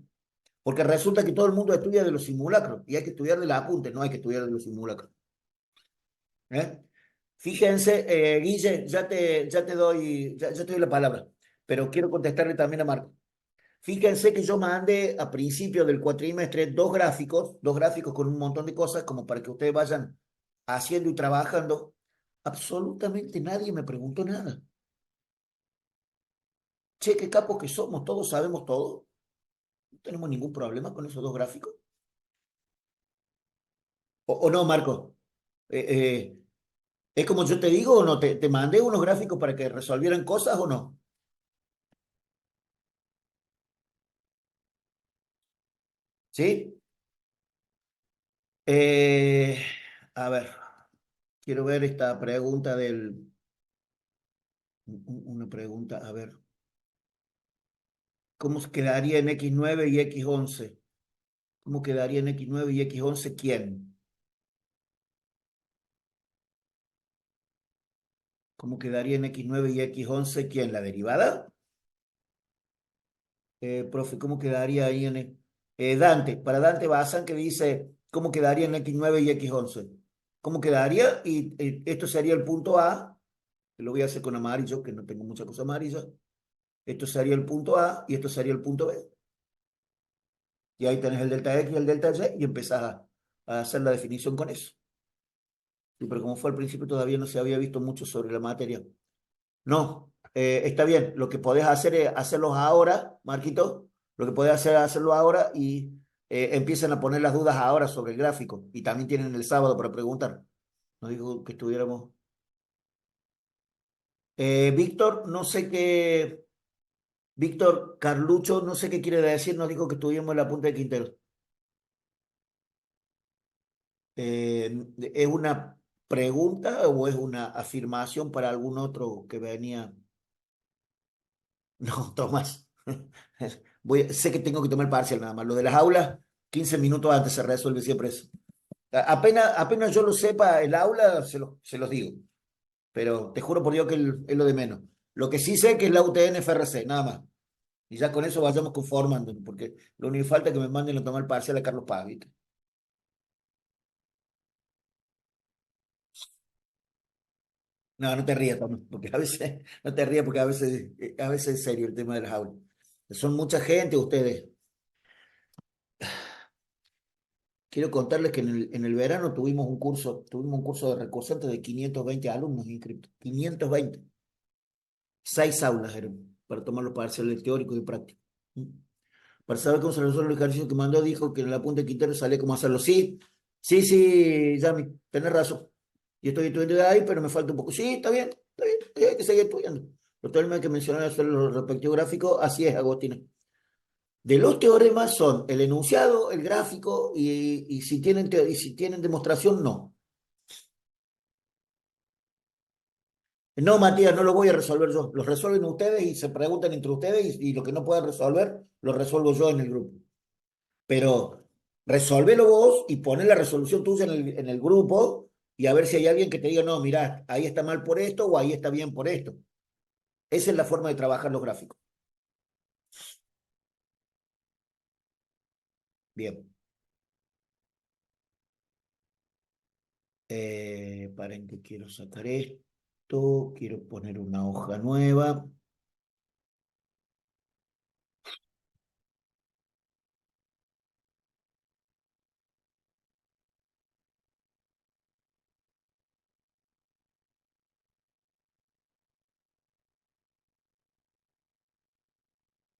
Speaker 1: Porque resulta que todo el mundo estudia de los simulacros. Y hay que estudiar de los apuntes, no hay que estudiar de los simulacros. ¿Eh? Fíjense, Guille, ya te doy la palabra. Pero quiero contestarle también a Marco. Fíjense que yo mandé a principio del cuatrimestre dos gráficos con un montón de cosas como para que ustedes vayan haciendo y trabajando. Absolutamente nadie me preguntó nada. Che, qué capos que somos, todos sabemos todo. No tenemos ningún problema con esos dos gráficos. O no, Marco. Eh, eh, ¿Es como yo te digo o no? ¿Te mandé unos gráficos para que resolvieran cosas o no? ¿Sí? Eh, a ver, quiero ver esta pregunta una pregunta, a ver. ¿Cómo quedaría en X9 y X11? ¿Cómo quedaría en X9 y X11 quién? ¿Cómo quedaría en X9 y X11 quién? ¿La derivada? Profe, ¿cómo quedaría ahí en Dante? Para Dante Bazán que dice, ¿cómo quedaría en X9 y X11? ¿Cómo quedaría? Y esto sería el punto A, que lo voy a hacer con amarillo, que no tengo mucha cosa amarilla. Esto sería el punto A y esto sería el punto B. Y ahí tenés el delta X y el delta Y y empezás a hacer la definición con eso. Sí, pero como fue al principio todavía no se había visto mucho sobre la materia. No, está bien. Lo que podés hacer es hacerlos ahora, Marquito. Lo que podés hacer es hacerlo ahora y empiezan a poner las dudas ahora sobre el gráfico. Y también tienen el sábado para preguntar. No digo que estuviéramos. Víctor, no sé qué. Víctor Carlucho, no sé qué quiere decir. Nos dijo que estuvimos en la punta de Quintero. ¿Es una pregunta o es una afirmación para algún otro que venía? No, Tomás. Sé que tengo que tomar parcial nada más. Lo de las aulas, 15 minutos antes se resuelve siempre eso. Apenas yo lo sepa el aula, se los digo. Pero te juro por Dios que es lo de menos. Lo que sí sé que es la UTN FRC, nada más. Y ya con eso vayamos conformando, porque lo único que falta es que me manden a tomar parcial a Carlos Paz, ¿viste? No, no te rías, Tomás, porque a veces, no te rías porque a veces es serio el tema de las aulas. Son mucha gente ustedes. Quiero contarles que en el verano tuvimos un curso de recursantes de 520 alumnos inscritos. 520. 6 aulas eran para tomar los parciales teóricos y prácticos. ¿Mm? Para saber cómo se resuelven los ejercicios que mandó, dijo que en la punta de Quintero salía cómo hacerlo. Sí, sí, sí, Yami, tenés razón. Yo estoy estudiando de ahí, pero me falta un poco. Sí, está bien, hay que seguir estudiando. Pero también hay que mencionar hacer los respectivos gráficos, así es, Agostina. De los teoremas son el enunciado, el gráfico y si tienen demostración, no. No, Matías, no lo voy a resolver yo. Los resuelven ustedes y se preguntan entre ustedes y lo que no puedan resolver, lo resuelvo yo en el grupo. Pero resolvelo vos y poné la resolución tuya en el grupo y a ver si hay alguien que te diga, no, mirá, ahí está mal por esto o ahí está bien por esto. Esa es la forma de trabajar los gráficos. Bien. Paren que quiero sacar esto, quiero poner una hoja nueva.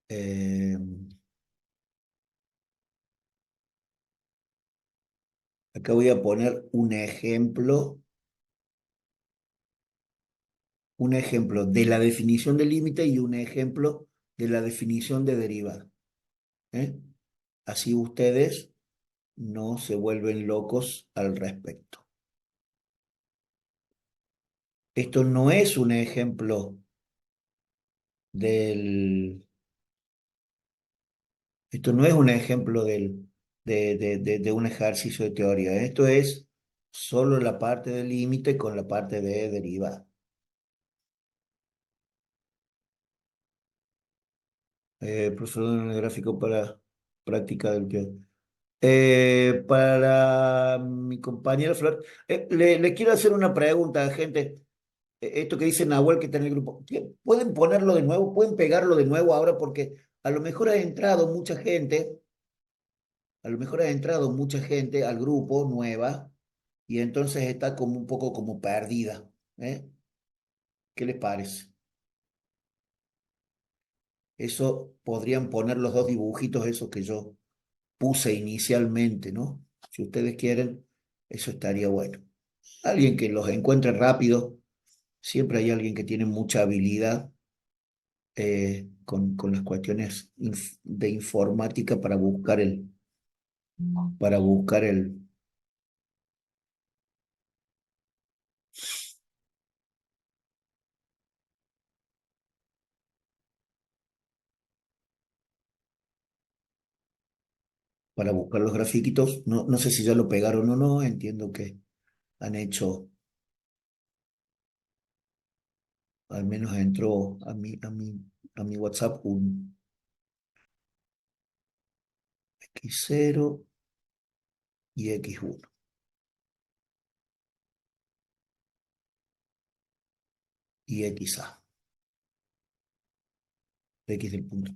Speaker 1: Eh, Acá voy a poner un ejemplo de la definición de límite y un ejemplo de la definición de derivada. ¿Eh? Así ustedes no se vuelven locos al respecto. Esto no es un ejemplo del, esto no es un ejemplo del de un ejercicio de teoría. Esto es solo la parte del límite con la parte de derivada. Profesor en el gráfico para práctica del teorema. Para mi compañera Flor, le quiero hacer una pregunta, gente. Esto que dice Nahuel que está en el grupo, ¿pueden ponerlo de nuevo? ¿Pueden pegarlo de nuevo ahora? Porque a lo mejor ha entrado mucha gente, a lo mejor ha entrado mucha gente al grupo nueva y entonces está como un poco como perdida. ¿Eh? ¿Qué les parece? Eso podrían poner los dos dibujitos esos que yo puse inicialmente, ¿no? Si ustedes quieren, eso estaría bueno. Alguien que los encuentre rápido, siempre hay alguien que tiene mucha habilidad con las cuestiones de informática para buscar para buscar los grafiquitos. No, no sé si ya lo pegaron o no, entiendo que han hecho, al menos entró a mi WhatsApp un X0 y X1 y XA, X del punto.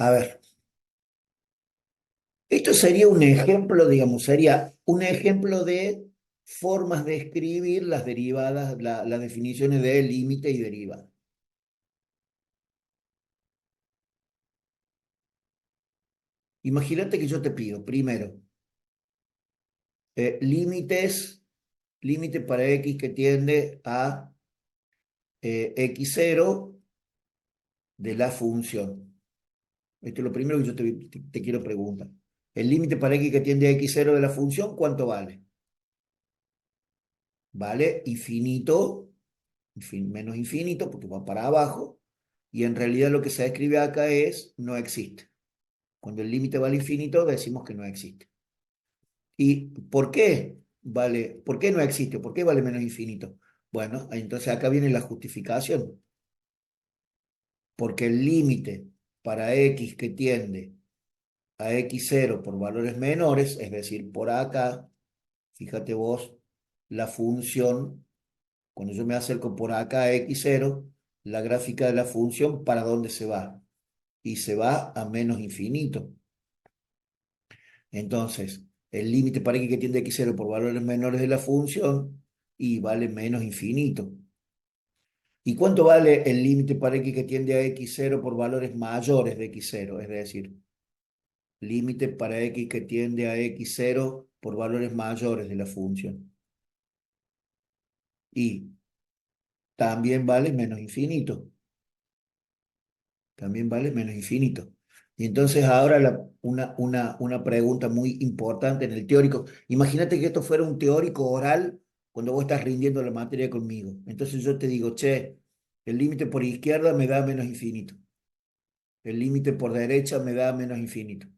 Speaker 1: A ver, esto sería un ejemplo, digamos, sería un ejemplo de formas de escribir las derivadas, las definiciones de límite y derivada. Imagínate que yo te pido, primero, límites, límite para x que tiende a x0 de la función. Esto es lo primero que yo te quiero preguntar. El límite para x que tiende a x0 de la función, ¿cuánto vale? Vale infinito, menos infinito, porque va para abajo, y en realidad lo que se escribe acá es no existe. Cuando el límite vale infinito, decimos que no existe. ¿Y por qué vale, por qué no existe? ¿Por qué vale menos infinito? Bueno, entonces acá viene la justificación, porque el límite para x que tiende a x0 por valores menores, es decir, por acá, fíjate vos, la función, cuando yo me acerco por acá a x0, la gráfica de la función, ¿para dónde se va? Y se va a menos infinito. Entonces, el límite para x que tiende a x0 por valores menores de la función y vale menos infinito. ¿Y cuánto vale el límite para x que tiende a x0 por valores mayores de x0? Es decir, límite para x que tiende a x0 por valores mayores de la función. Y también vale menos infinito. También vale menos infinito. Y entonces ahora una pregunta muy importante en el teórico. Imagínate que esto fuera un teórico oral cuando vos estás rindiendo la materia conmigo. Entonces yo te digo, che, el límite por izquierda me da menos infinito. El límite por derecha me da menos infinito.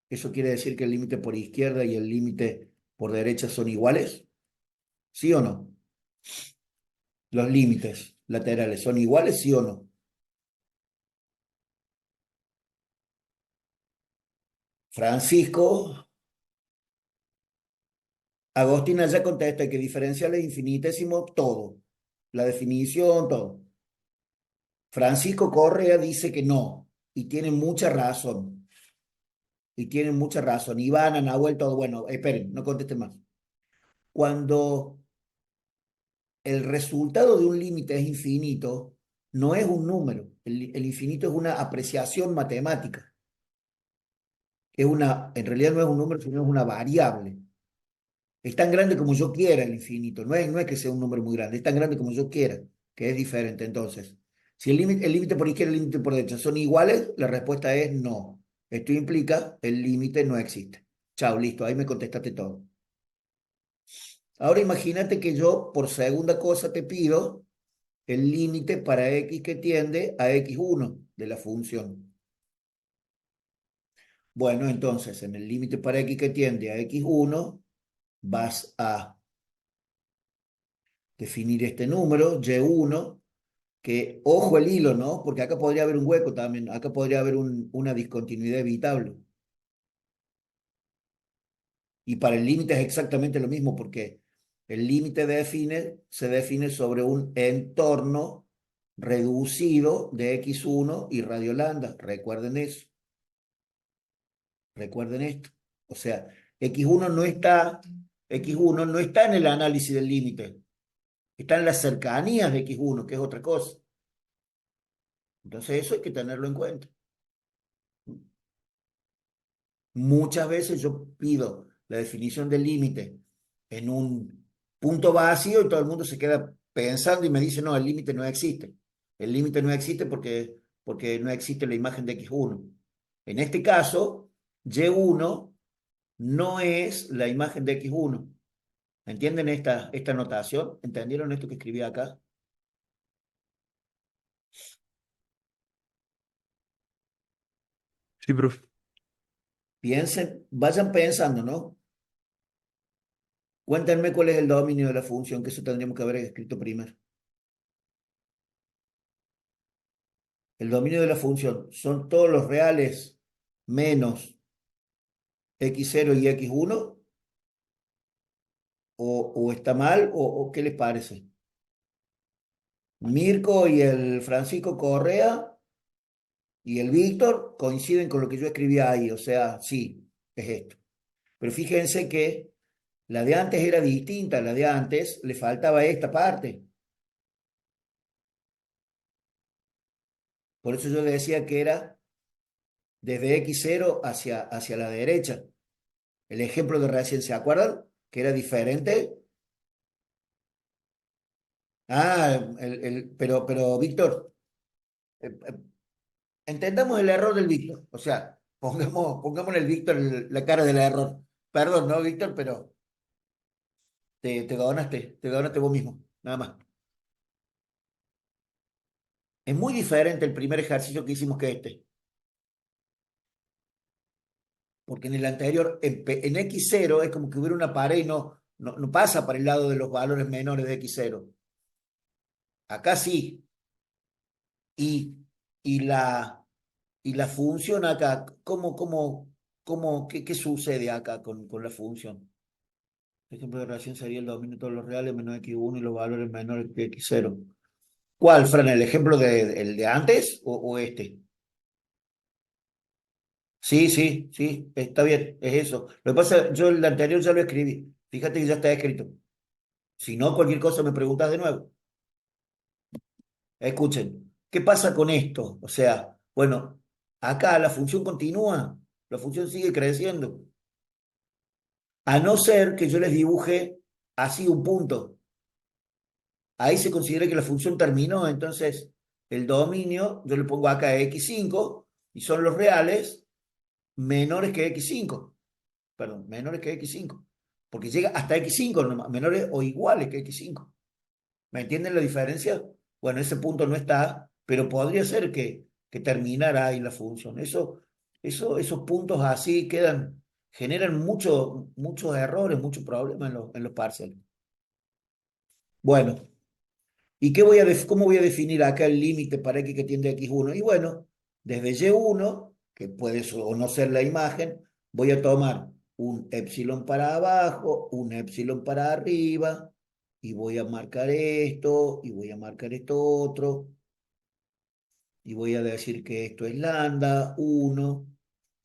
Speaker 1: ¿Eso quiere decir que el límite por izquierda y el límite por derecha son iguales? ¿Sí o no? Los límites laterales son iguales, ¿sí o no? Francisco, Agostina ya contesta que diferencial es infinitésimo todo. La definición, todo. Francisco Correa dice que no, y tiene mucha razón. Y tiene mucha razón. Iván, Nahuel, todo. Bueno, esperen, no contesten más. Cuando el resultado de un límite es infinito, no es un número. El infinito es una apreciación matemática. En realidad no es un número, sino es una variable. Es tan grande como yo quiera el infinito. No es que sea un número muy grande, es tan grande como yo quiera, que es diferente. Entonces, si el límite por izquierda y el límite por derecha son iguales, la respuesta es no. Esto implica el límite no existe. Chao, listo, ahí me contestaste todo. Ahora imagínate que yo, por segunda cosa, te pido el límite para x que tiende a x1 de la función. Bueno, entonces en el límite para x que tiende a x1 vas a definir este número, y1, que ojo el hilo, ¿no? Porque acá podría haber un hueco también, acá podría haber una discontinuidad evitable. Y para el límite es exactamente lo mismo, porque el límite se define sobre un entorno reducido de x1 y radio lambda. Recuerden eso, recuerden esto. O sea, x1 no está, x1 no está en el análisis del límite, está en las cercanías de x1, que es otra cosa. Entonces eso hay que tenerlo en cuenta. Muchas veces yo pido la definición del límite en un punto vacío y todo el mundo se queda pensando y me dice, no, el límite no existe. El límite no existe porque no existe la imagen de x1. En este caso, y1 no es la imagen de x1. ¿Entienden esta notación? ¿Entendieron esto que escribí acá?
Speaker 2: Sí, profe.
Speaker 1: Piensen, vayan pensando, ¿no? Cuéntenme cuál es el dominio de la función, que eso tendríamos que haber escrito primero. El dominio de la función son todos los reales menos x0 y x1, o está mal, o qué les parece. Mirko y el Francisco Correa y el Víctor coinciden con lo que yo escribí ahí, o sea, sí, es esto. Pero fíjense que la de antes era distinta, la de antes le faltaba esta parte. Por eso yo decía que era desde x0 hacia la derecha. El ejemplo de recién, ¿se acuerdan? Que era diferente. Ah, pero Víctor, entendamos el error del Víctor. O sea, pongamos el Víctor la cara del error. Perdón, ¿no, Víctor? Pero te donaste vos mismo, nada más. Es muy diferente el primer ejercicio que hicimos que este. Porque en el anterior, en x0, es como que hubiera una pared y no pasa para el lado de los valores menores de x0. Acá sí. Y, y la, y la función acá, qué sucede acá con la función? El ejemplo de relación sería el dominio de todos los reales menos x1 y los valores menores que x0. ¿Cuál, Fran? ¿El ejemplo el de antes o este? Sí, sí, sí, está bien, es eso. Lo que pasa, yo el anterior ya lo escribí. Fíjate que ya está escrito. Si no, cualquier cosa me preguntas de nuevo. Escuchen, ¿qué pasa con esto? O sea, bueno, acá la función continúa, la función sigue creciendo. A no ser que yo les dibuje así un punto. Ahí se considera que la función terminó, entonces el dominio, yo le pongo acá x5 y son los reales menores que x5, perdón, menores que x5, porque llega hasta x5, menores o iguales que x5. ¿Me entienden la diferencia? Bueno, ese punto no está, pero podría ser que terminara ahí la función. Esos puntos así generan muchos errores, muchos problemas en los parciales. Bueno. ¿Y cómo voy a definir acá el límite para x que tiende a x1? Y bueno, desde y1, que puede o no ser la imagen, voy a tomar un epsilon para abajo, un epsilon para arriba, y voy a marcar esto, y voy a marcar esto otro, y voy a decir que esto es lambda 1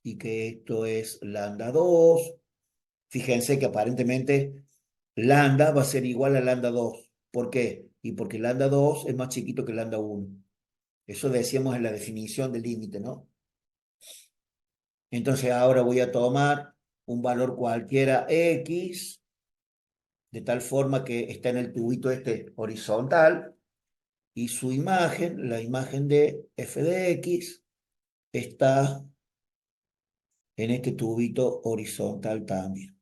Speaker 1: y que esto es lambda 2. Fíjense que aparentemente lambda va a ser igual a lambda 2. ¿Por qué? Y porque lambda 2 es más chiquito que lambda 1. Eso decíamos en la definición del límite, ¿no? Entonces ahora voy a tomar un valor cualquiera x, de tal forma que está en el tubito este horizontal, y su imagen, la imagen de f de x, está en este tubito horizontal también.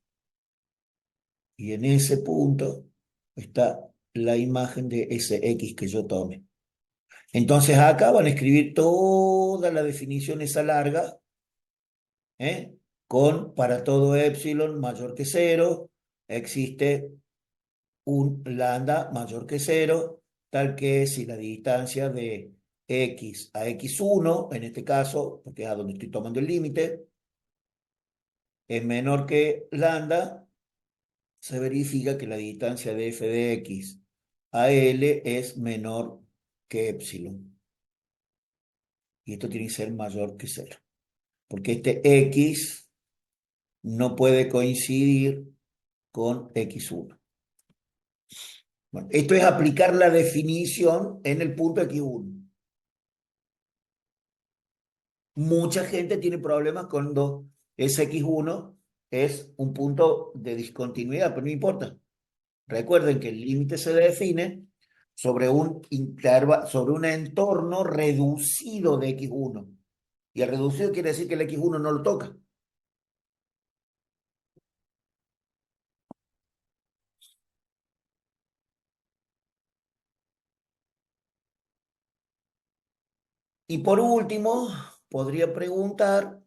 Speaker 1: Y en ese punto está la imagen de ese x que yo tome. Entonces acá van a escribir toda la definición esa larga ¿eh? Para todo epsilon mayor que cero, existe un lambda mayor que cero, tal que si la distancia de x a x1, en este caso, porque es a donde estoy tomando el límite, es menor que lambda, se verifica que la distancia de f de x a L es menor que epsilon. Y esto tiene que ser mayor que cero. Porque este x no puede coincidir con x1. Bueno, esto es aplicar la definición en el punto x1. Mucha gente tiene problemas cuando ese x1 es un punto de discontinuidad, pero no importa. Recuerden que el límite se define sobre sobre un entorno reducido de x1. Y el reducido quiere decir que el x1 no lo toca. Y podría preguntar,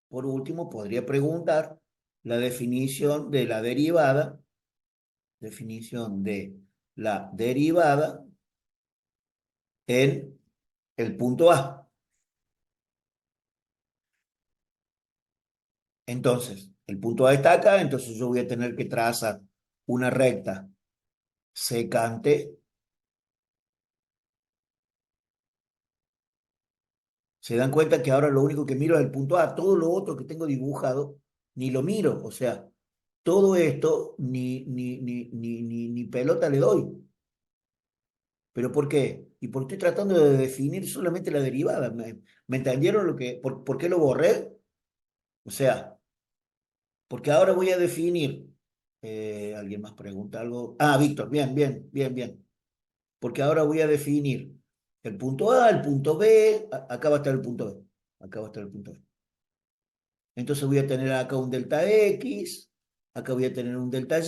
Speaker 1: por último, podría preguntar la definición de la derivada en el punto A. Entonces, el punto A está acá, entonces yo voy a tener que trazar una recta secante. Se dan cuenta que ahora lo único que miro es el punto A, todo lo otro que tengo dibujado, ni lo miro, o sea, todo esto ni pelota le doy. ¿Pero por qué? Y porque estoy tratando de definir solamente la derivada. ¿Me entendieron por qué lo borré? O sea, porque ahora voy a definir. ¿Alguien más pregunta algo? Ah, Víctor, bien, bien, bien, bien. Porque ahora voy a definir el punto A, el punto B, acá va a estar el punto B. Acá va a estar el punto B. Entonces voy a tener acá un delta X, acá voy a tener un delta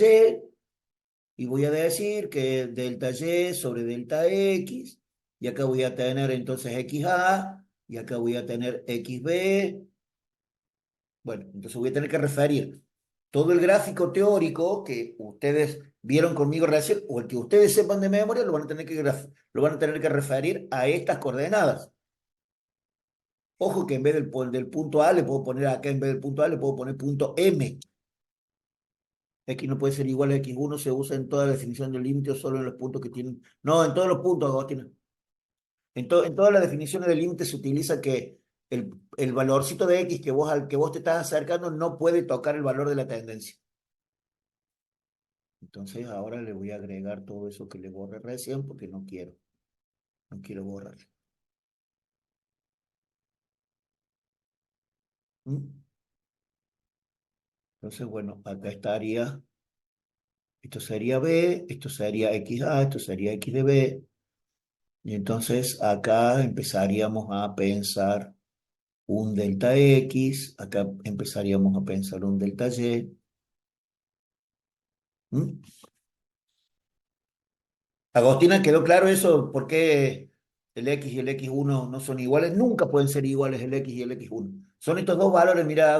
Speaker 1: y voy a decir que delta Y sobre delta X, y acá voy a tener entonces XA, y acá voy a tener XB. Bueno, entonces voy a tener que referir todo el gráfico teórico que ustedes vieron conmigo recién, o el que ustedes sepan de memoria, lo van a tener que referir a estas coordenadas. Ojo que en vez del punto A le puedo poner acá, en vez del punto A le puedo poner punto M. X no puede ser igual a X1, se usa en toda la definición del límite o solo en los puntos que tienen. No, en todos los puntos, Agostina. En todas las definiciones del límite se utiliza que el valorcito de X al que vos te estás acercando no puede tocar el valor de la tendencia. Entonces ahora le voy a agregar todo eso que le borré recién porque no quiero borrarlo. ¿Mm? Entonces, bueno, acá estaría, esto sería B, esto sería XA, esto sería X de B. Y entonces acá empezaríamos a pensar un delta X, acá empezaríamos a pensar un delta Y. ¿Mm? Agostina, ¿quedó claro eso? ¿Por qué el X y el X1 no son iguales? Nunca pueden ser iguales el X y el X1. Son estos dos valores, mira,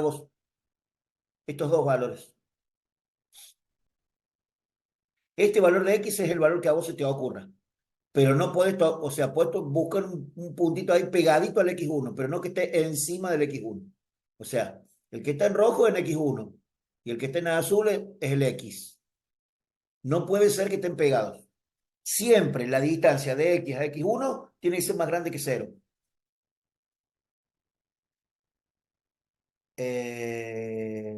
Speaker 1: estos dos valores. Este valor de X es el valor que a vos se te ocurra, pero no puedes, o sea, puedes buscar un puntito ahí pegadito al X1, pero no que esté encima del X1. O sea, el que está en rojo es el X1 y el que está en azul es el X. No puede ser que estén pegados. Siempre la distancia de X a X1 tiene que ser más grande que cero. Eh,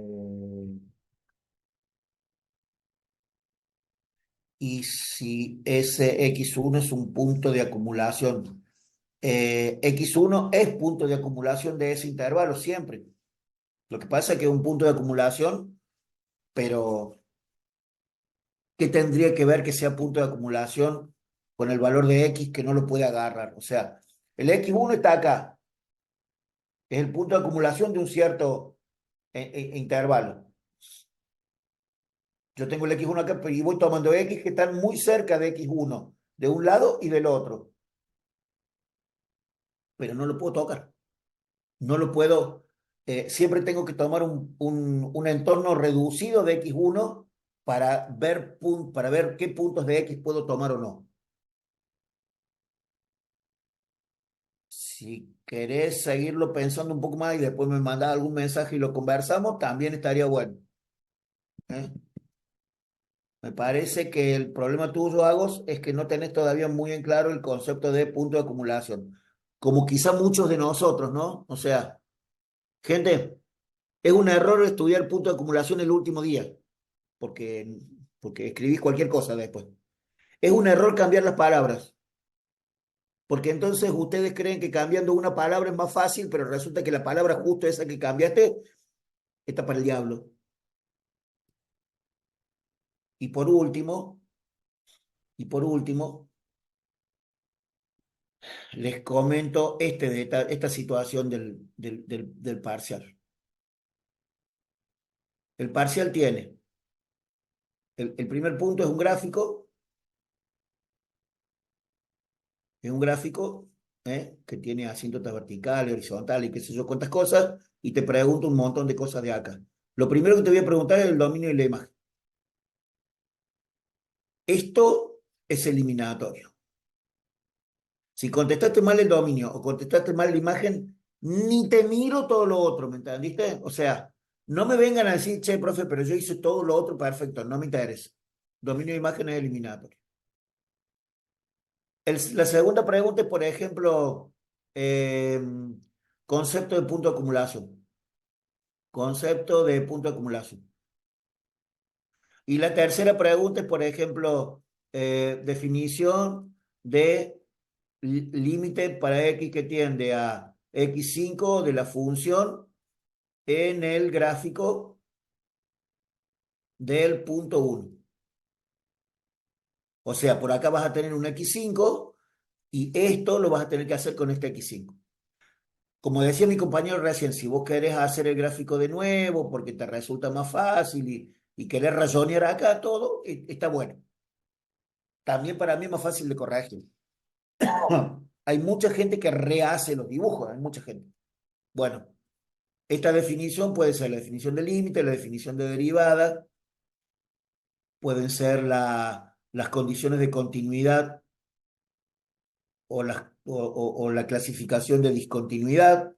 Speaker 1: y si ese X1 es un punto de acumulación, X1 es punto de acumulación de ese intervalo siempre. Lo que pasa es que es un punto de acumulación, pero ¿qué tendría que ver que sea punto de acumulación con el valor de X que no lo puede agarrar? O sea, el X1 está acá, es el punto de acumulación de un cierto intervalo. Yo tengo el X1 acá y voy tomando X que están muy cerca de X1, de un lado y del otro, pero no lo puedo tocar. No lo puedo. siempre tengo que tomar un entorno reducido de x1 para ver qué puntos de x puedo tomar o no. Si querés seguirlo pensando un poco más y después me mandás algún mensaje y lo conversamos, también estaría bueno. ¿Eh? Me parece que el problema tuyo, Agos, es que no tenés todavía muy en claro el concepto de punto de acumulación. Como quizá muchos de nosotros, ¿no? O sea, gente, es un error estudiar punto de acumulación el último día, porque, porque escribís cualquier cosa después. Es un error cambiar las palabras, porque entonces ustedes creen que cambiando una palabra es más fácil, pero resulta que la palabra justo esa que cambiaste está para el diablo. Y por último, y por último, les comento esta situación del parcial. El parcial tiene, el primer punto es un gráfico que tiene asíntotas verticales, horizontales y qué sé yo, cuántas cosas, y te pregunto un montón de cosas de acá. Lo primero que te voy a preguntar es el dominio de la imagen. Esto es eliminatorio. Si contestaste mal el dominio o contestaste mal la imagen, ni te miro todo lo otro, ¿me entendiste? O sea, no me vengan a decir, che, profe, pero yo hice todo lo otro perfecto, no me interesa. Dominio de imagen es eliminatorio. La segunda pregunta es, por ejemplo, eh, concepto de punto de acumulación. Concepto de punto de acumulación. Y la tercera pregunta es, por ejemplo, definición de límite para x que tiende a x5 de la función en el gráfico del punto 1. O sea, por acá vas a tener un x5 y esto lo vas a tener que hacer con este x5. Como decía mi compañero recién, si vos querés hacer el gráfico de nuevo porque te resulta más fácil y querés razonear acá todo, está bueno. También para mí es más fácil de corregir. Hay mucha gente que rehace los dibujos, hay mucha gente. Bueno, esta definición puede ser la definición de límite, la definición de derivada, pueden ser las condiciones de continuidad o la clasificación de discontinuidad.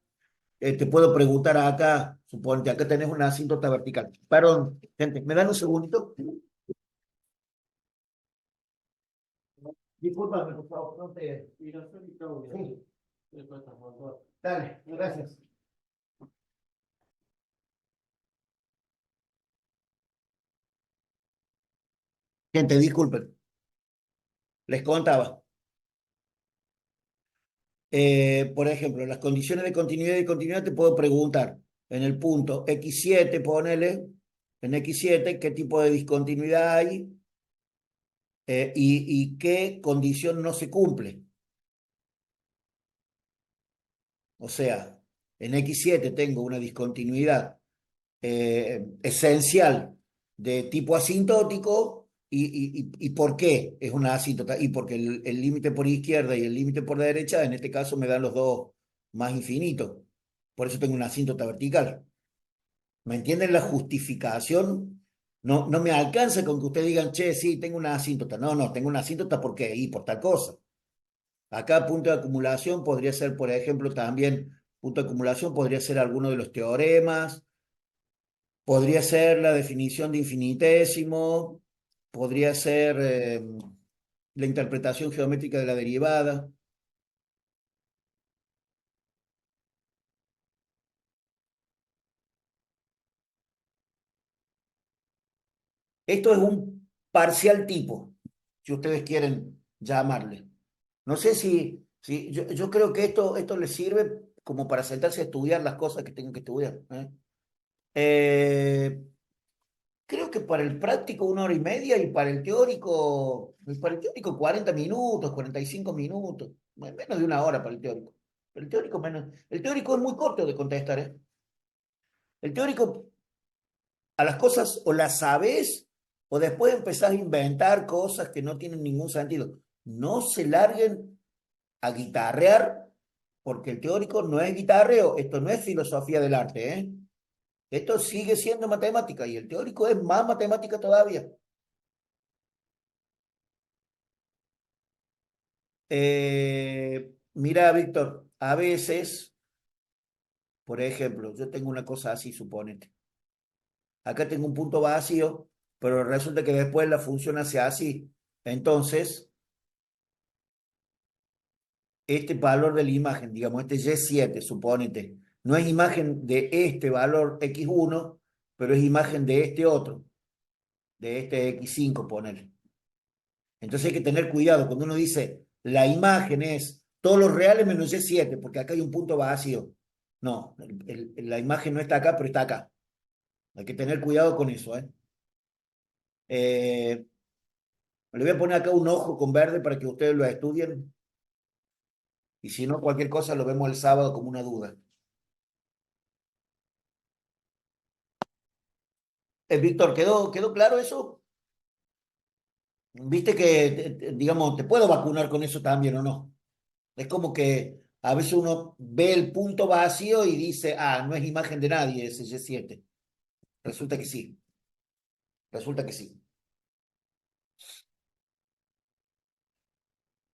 Speaker 1: Te puedo preguntar acá, suponte, acá tenés una asíntota vertical. Perdón, gente, ¿me dan un segundito? Discúlpame, por favor, no te... Sí. Dale, gracias. Gente, disculpen, les contaba. Por ejemplo, las condiciones de continuidad y continuidad te puedo preguntar en el punto x7, ponele, en x7, qué tipo de discontinuidad hay y qué condición no se cumple. O sea, en x7 tengo una discontinuidad esencial de tipo asintótico y ¿por qué es una asíntota? Y porque el límite por izquierda y el límite por derecha, en este caso, me dan los dos más infinitos. Por eso tengo una asíntota vertical. ¿Me entienden la justificación? No, no me alcanza con que ustedes digan, che, sí, tengo una asíntota. No, no, tengo una asíntota ¿por qué? Y por tal cosa. Acá punto de acumulación podría ser, por ejemplo, también, punto de acumulación podría ser alguno de los teoremas, podría ser la definición de infinitésimo, podría ser la interpretación geométrica de la derivada. Esto es un parcial tipo, si ustedes quieren llamarle. No sé si yo creo que esto les sirve como para sentarse a estudiar las cosas que tengan que estudiar. Eh, Creo que para el práctico 1 hora y media y para el teórico 40 minutos, 45 minutos, menos de 1 hora para el teórico. El teórico menos, el teórico es muy corto de contestar, ¿eh? El teórico a las cosas o las sabes o después empezás a inventar cosas que no tienen ningún sentido. No se larguen a guitarrear porque el teórico no es guitarreo, esto no es filosofía del arte, ¿eh? Esto sigue siendo matemática y el teórico es más matemática todavía. Mira, Víctor, a veces, por ejemplo, yo tengo una cosa así, suponete. Acá tengo un punto vacío, pero resulta que después la función hace así. Entonces, este valor de la imagen, digamos, este Y7, suponete, no es imagen de este valor X1, pero es imagen de este otro, de este X5, ponele. Entonces hay que tener cuidado cuando uno dice la imagen es todos los reales menos Y7, porque acá hay un punto vacío. No, la imagen no está acá, pero está acá. Hay que tener cuidado con eso, ¿eh? Eh, Le voy a poner acá un ojo con verde para que ustedes lo estudien y si no, cualquier cosa lo vemos el sábado como una duda. Víctor, ¿quedó claro eso? Viste que, digamos, te puedo vacunar con eso también o no. Es como que a veces uno ve el punto vacío y dice, ah, no es imagen de nadie ese Y7. Resulta que sí, resulta que sí.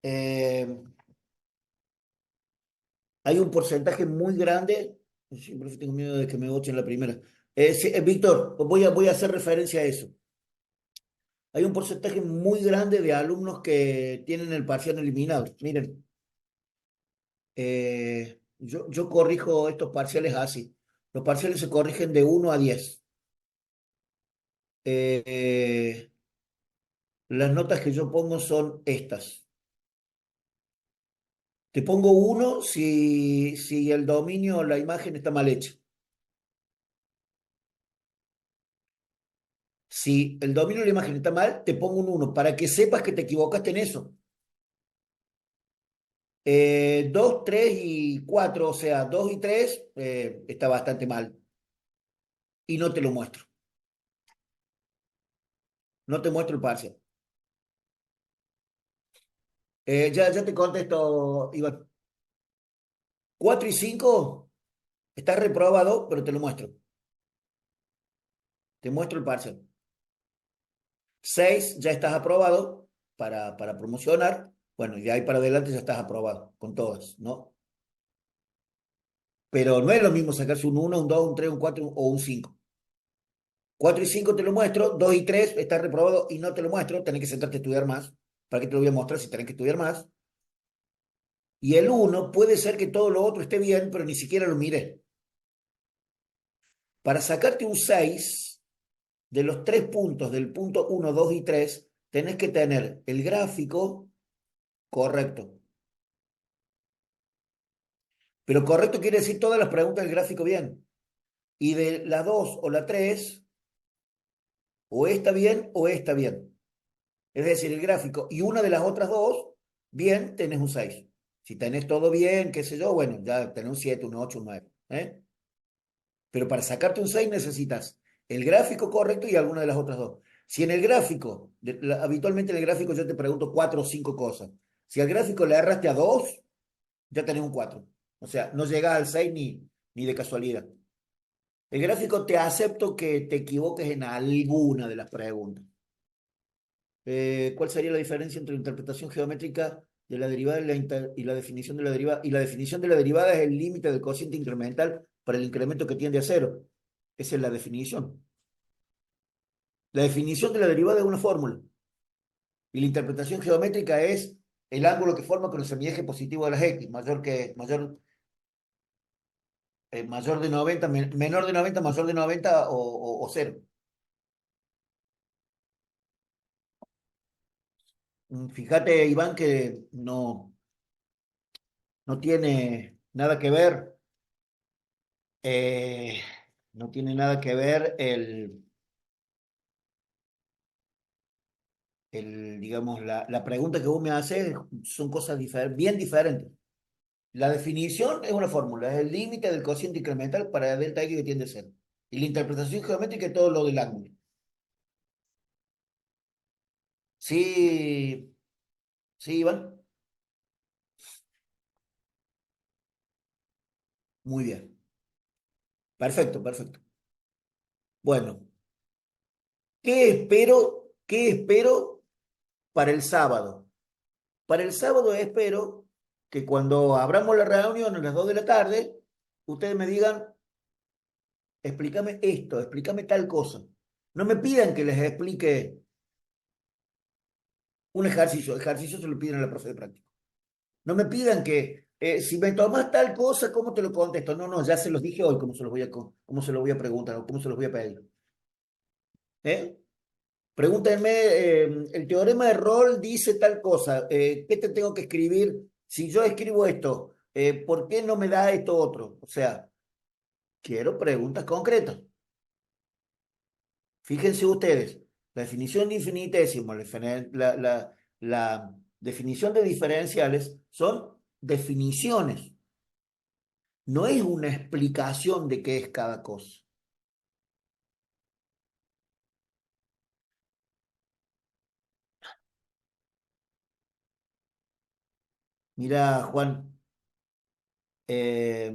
Speaker 1: Eh, Hay un porcentaje muy grande, siempre tengo miedo de que me bochen la primera. Sí, Víctor, voy a hacer referencia a eso. Hay un porcentaje muy grande de alumnos que tienen el parcial eliminado. Miren, yo corrijo estos parciales así. Los parciales se corrigen de 1 a 10. Eh, eh, las notas que yo pongo son estas. Te pongo 1 si el dominio o la imagen está mal hecha. Si el dominio de la imagen está mal, te pongo un 1 para que sepas que te equivocaste en eso. 2, 3 y 4, o sea, 2 y 3 está bastante mal. Y no te lo muestro. No te muestro el parcial. Ya te contesto, Iván. 4 y 5 está reprobado, pero te lo muestro. Te muestro el parcial. 6 ya estás aprobado para promocionar. Bueno, y de ahí para adelante ya estás aprobado con todas, ¿no? Pero no es lo mismo sacarse un 1, un 2, un 3, un 4 o un 5. 4 y 5 te lo muestro, 2 y 3 está reprobado y no te lo muestro, tenés que sentarte a estudiar más. ¿Para qué te lo voy a mostrar si tenés que estudiar más? Y el 1 puede ser que todo lo otro esté bien, pero ni siquiera lo miré. Para sacarte un 6 de los 3 puntos del punto 1, 2 y 3 tenés que tener el gráfico correcto. Pero correcto quiere decir todas las preguntas del gráfico bien. Y de la 2 o la 3 o está bien o está bien. Es decir, el gráfico y una de las otras dos, bien, tenés un 6. Si tenés todo bien, qué sé yo, bueno, ya tenés un 7, un 8, un 9. ¿Eh? Pero para sacarte un 6 necesitas el gráfico correcto y alguna de las otras dos. Si en el gráfico, habitualmente en el gráfico yo te pregunto 4 o 5 cosas. Si al gráfico le erraste a 2, ya tenés un 4. O sea, no llegás al 6 ni de casualidad. El gráfico te acepto que te equivoques en alguna de las preguntas. ¿Cuál sería la diferencia entre la interpretación geométrica de la derivada y la definición de la derivada? Y la definición de la derivada es el límite del cociente incremental para el incremento que tiende a cero. Esa es la definición. La definición de la derivada es una fórmula. Y la interpretación geométrica es el ángulo que forma con el semieje positivo de las x, mayor de 90, menor de 90, mayor de 90 o cero. Fíjate, Iván, que no tiene nada que ver, eh, no tiene nada que ver digamos, la pregunta que vos me haces son cosas bien diferentes. La definición es una fórmula, es el límite del cociente incremental para delta x que tiende a cero. Y la interpretación geométrica es todo lo del ángulo. Sí, sí, Iván. Muy bien. Perfecto, perfecto. Bueno, qué espero para el sábado? Para el sábado espero que cuando abramos la reunión a las 2 de la tarde, ustedes me digan, explícame esto, explícame tal cosa. No me pidan que les explique un ejercicio, ejercicio se lo piden a la profe de práctica. No me pidan que, si me tomas tal cosa, ¿cómo te lo contesto? No, no, ya se los dije hoy, cómo se los voy a, cómo se los voy a preguntar o cómo se los voy a pedir. ¿Eh? Pregúntenme, el teorema de Rolle dice tal cosa, ¿qué te tengo que escribir? Si yo escribo esto, ¿por qué no me da esto otro? O sea, quiero preguntas concretas. Fíjense ustedes, la definición de infinitésimo, la definición de diferenciales son definiciones, no es una explicación de qué es cada cosa. Mira, Juan, eh,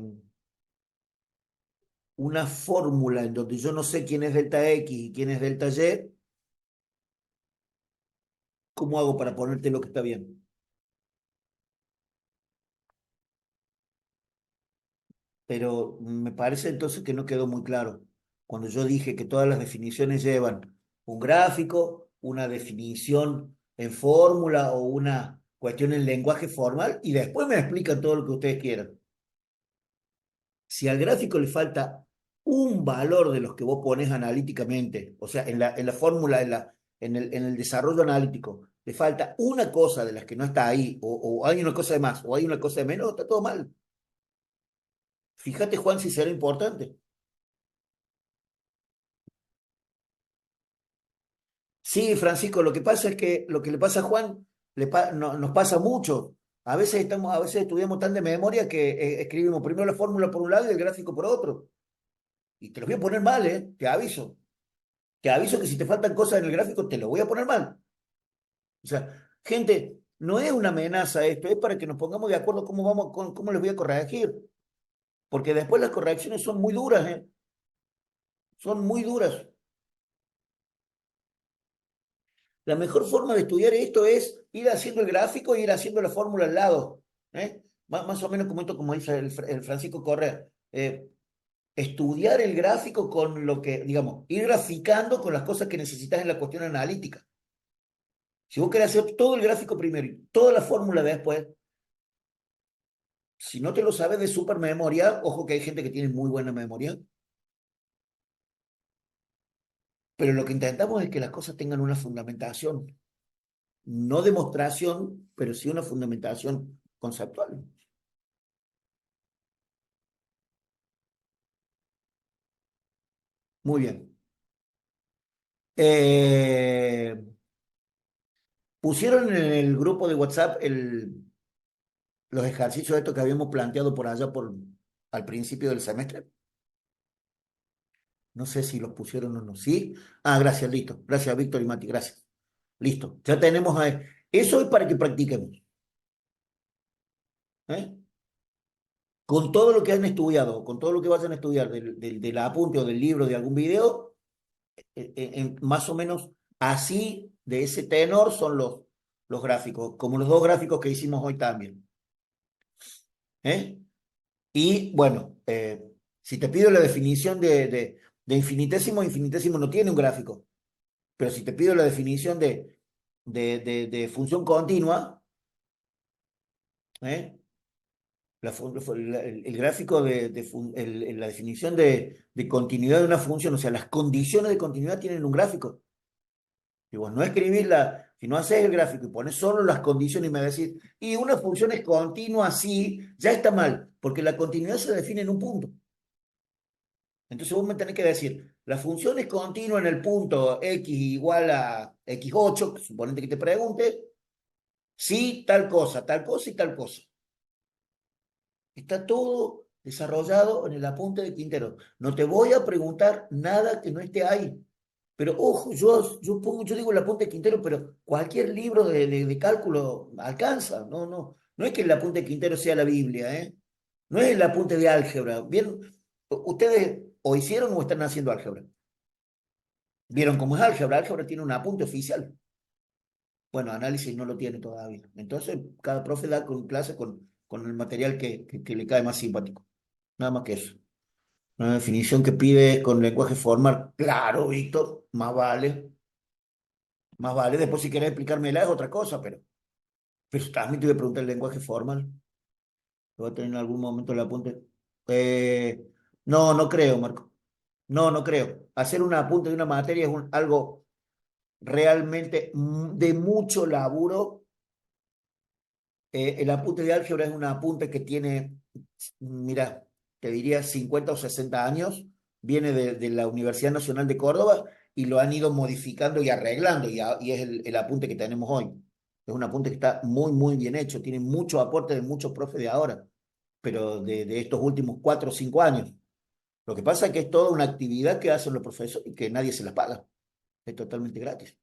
Speaker 1: una fórmula en donde yo no sé quién es delta X y quién es delta Y, ¿cómo hago para ponerte lo que está bien? Pero me parece entonces que no quedó muy claro. Cuando yo dije que todas las definiciones llevan un gráfico, una definición en fórmula o una cuestión en lenguaje formal y después me explican todo lo que ustedes quieran. Si al gráfico le falta un valor de los que vos pones analíticamente, o sea, en la fórmula, en el desarrollo analítico, le falta una cosa de las que no está ahí, o hay una cosa de más, o hay una cosa de menos, está todo mal. Fíjate, Juan, si será importante. Sí, Francisco, lo que pasa es que lo que le pasa a Juan nos pasa mucho. A veces estudiamos tan de memoria que escribimos primero la fórmula por un lado y el gráfico por otro. Y te lo voy a poner mal, ¿eh? Te aviso. Te aviso que si te faltan cosas en el gráfico, te lo voy a poner mal. O sea, gente, no es una amenaza esto, es para que nos pongamos de acuerdo cómo vamos, cómo les voy a corregir. Porque después las correcciones son muy duras, ¿eh? Son muy duras. La mejor forma de estudiar esto es ir haciendo el gráfico e ir haciendo la fórmula al lado. ¿Eh? Más o menos como esto, como dice el Francisco Correa. Estudiar el gráfico con lo que, digamos, ir graficando con las cosas que necesitas en la cuestión analítica. Si vos querés hacer todo el gráfico primero y toda la fórmula después, si no te lo sabes de super memoria, ojo que hay gente que tiene muy buena memoria, pero lo que intentamos es que las cosas tengan una fundamentación, no demostración, pero sí una fundamentación conceptual. Muy bien. Eh, Pusieron en el grupo de WhatsApp los ejercicios estos que habíamos planteado por allá al principio del semestre. No sé si los pusieron o no. ¿Sí? Ah, gracias, listo. Gracias, Víctor y Mati, gracias. Listo. Ya tenemos ahí. Eso es para que practiquemos. ¿Eh? Con todo lo que han estudiado, con todo lo que vayan a estudiar del apunte o del libro, de algún video, más o menos así, de ese tenor, son los gráficos, como los dos gráficos que hicimos hoy también. ¿Eh? Y bueno, si te pido la definición de infinitésimo, infinitésimo no tiene un gráfico, pero si te pido la definición de función continua, ¿eh? El gráfico la definición de continuidad de una función, o sea, las condiciones de continuidad tienen un gráfico. Y vos no escribirla, si no haces el gráfico y pones solo las condiciones y me decís, y una función es continua así, ya está mal, porque la continuidad se define en un punto. Entonces vos me tenés que decir, la función es continua en el punto x igual a x8, suponete que te pregunte, si tal cosa y tal cosa. Está todo desarrollado en el apunte de Quintero. No te voy a preguntar nada que no esté ahí. Pero ojo, yo digo el apunte de Quintero, pero cualquier libro de cálculo alcanza. No, no, no es que el apunte de Quintero sea la Biblia, ¿eh? No es el apunte de álgebra. Bien, ustedes o hicieron o están haciendo álgebra. ¿Vieron cómo es álgebra? Álgebra tiene un apunte oficial. Bueno, análisis no lo tiene todavía. Entonces, cada profe da con clase con el material que le cae más simpático. Nada más que eso. Una definición que pide con lenguaje formal. Claro, Víctor, más vale. Más vale. Después, si querés explicármela, es otra cosa, pero también te voy a preguntar el lenguaje formal. Lo voy a tener en algún momento el apunte. Eh, no, no creo, Marco. No, no creo. Hacer un apunte de una materia es algo realmente de mucho laburo. El apunte de álgebra es un apunte que tiene, mira, te diría 50 o 60 años, viene de la Universidad Nacional de Córdoba y lo han ido modificando y arreglando y es el apunte que tenemos hoy. Es un apunte que está muy, muy bien hecho, tiene mucho aporte de muchos profes de ahora, pero de estos últimos 4 o 5 años. Lo que pasa es que es toda una actividad que hacen los profesores y que nadie se las paga, es totalmente gratis.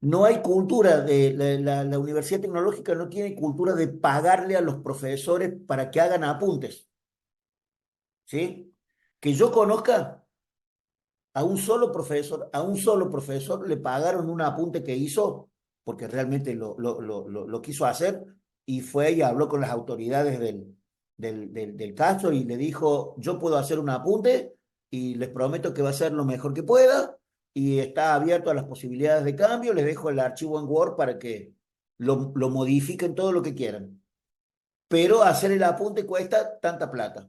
Speaker 1: No hay cultura la Universidad Tecnológica no tiene cultura de pagarle a los profesores para que hagan apuntes, ¿sí? Que yo conozca a un solo profesor le pagaron un apunte que hizo, porque realmente lo quiso hacer, y fue y habló con las autoridades del caso y le dijo, yo puedo hacer un apunte y les prometo que va a ser lo mejor que pueda y está abierto a las posibilidades de cambio, les dejo el archivo en Word para que lo modifiquen todo lo que quieran. Pero hacer el apunte cuesta tanta plata,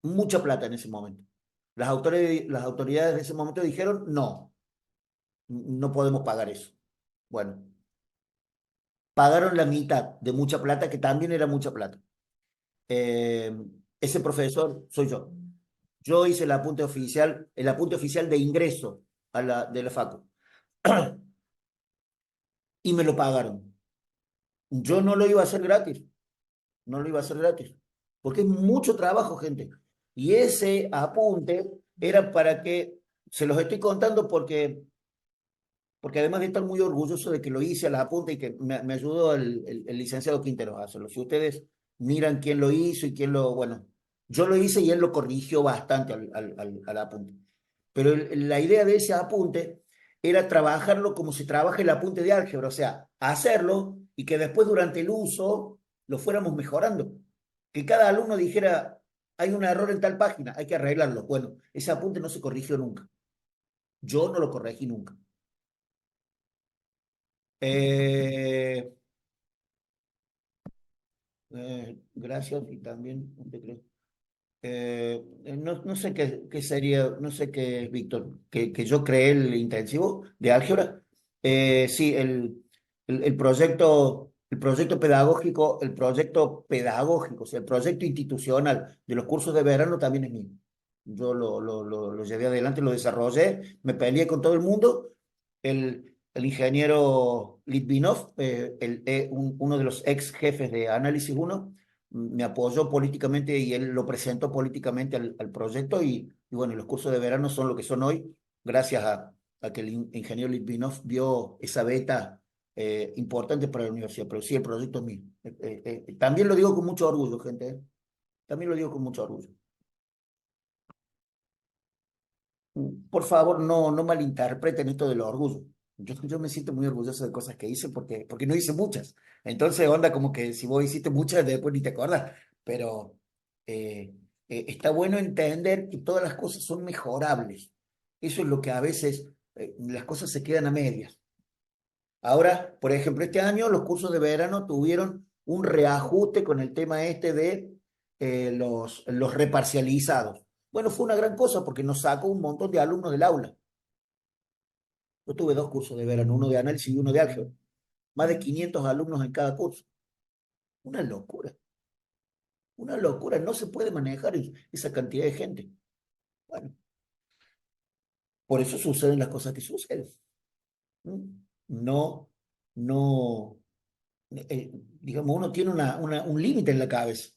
Speaker 1: mucha plata en ese momento. Las autoridades de ese momento dijeron, no, no podemos pagar eso. Bueno, pagaron la mitad de mucha plata, que también era mucha plata. Eh, ese profesor soy yo. Yo hice el apunte oficial de ingreso de la facu, y me lo pagaron. Yo no lo iba a hacer gratis, no lo iba a hacer gratis, porque es mucho trabajo, gente. Y ese apunte era para que, se los estoy contando porque además de estar muy orgulloso de que lo hice a la punta y que me ayudó el licenciado Quintero a hacerlo. Si ustedes miran quién lo hizo y quién lo, bueno, yo lo hice y él lo corrigió bastante al apunte. Pero la idea de ese apunte era trabajarlo como se trabaja el apunte de álgebra, o sea, hacerlo y que después durante el uso lo fuéramos mejorando. Que cada alumno dijera, hay un error en tal página, hay que arreglarlo. Bueno, ese apunte no se corrigió nunca. Yo no lo corregí nunca. Eh, gracias y también no sé qué sería, no sé qué es, Víctor, que yo creé el intensivo de álgebra. Sí, el proyecto pedagógico, o sea, el proyecto institucional de los cursos de verano también es mío. Yo lo llevé adelante, lo desarrollé, me peleé con todo el mundo. El ingeniero Litvinov, uno de los ex jefes de Análisis uno me apoyó políticamente y él lo presentó políticamente al proyecto y bueno, los cursos de verano son lo que son hoy, gracias a que el ingeniero Litvinov vio esa beta importante para la universidad, pero sí, el proyecto es mío. También lo digo con mucho orgullo, gente, también lo digo con mucho orgullo. Por favor, no malinterpreten esto del orgullo. Yo me siento muy orgulloso de cosas que hice porque no hice muchas. Entonces, onda como que si vos hiciste muchas, después ni te acordás. Pero eh, está bueno entender que todas las cosas son mejorables. Eso es lo que a veces las cosas se quedan a medias. Ahora, por ejemplo, este año los cursos de verano tuvieron un reajuste con el tema este de los reparcializados. Bueno, fue una gran cosa porque nos sacó un montón de alumnos del aula. Yo tuve 2 cursos de verano, uno de análisis y uno de álgebra. Más de 500 alumnos en cada curso. Una locura, una locura. No se puede manejar esa cantidad de gente. Bueno, por eso suceden las cosas que suceden. ¿Mm? No, no, digamos, uno tiene un límite en la cabeza.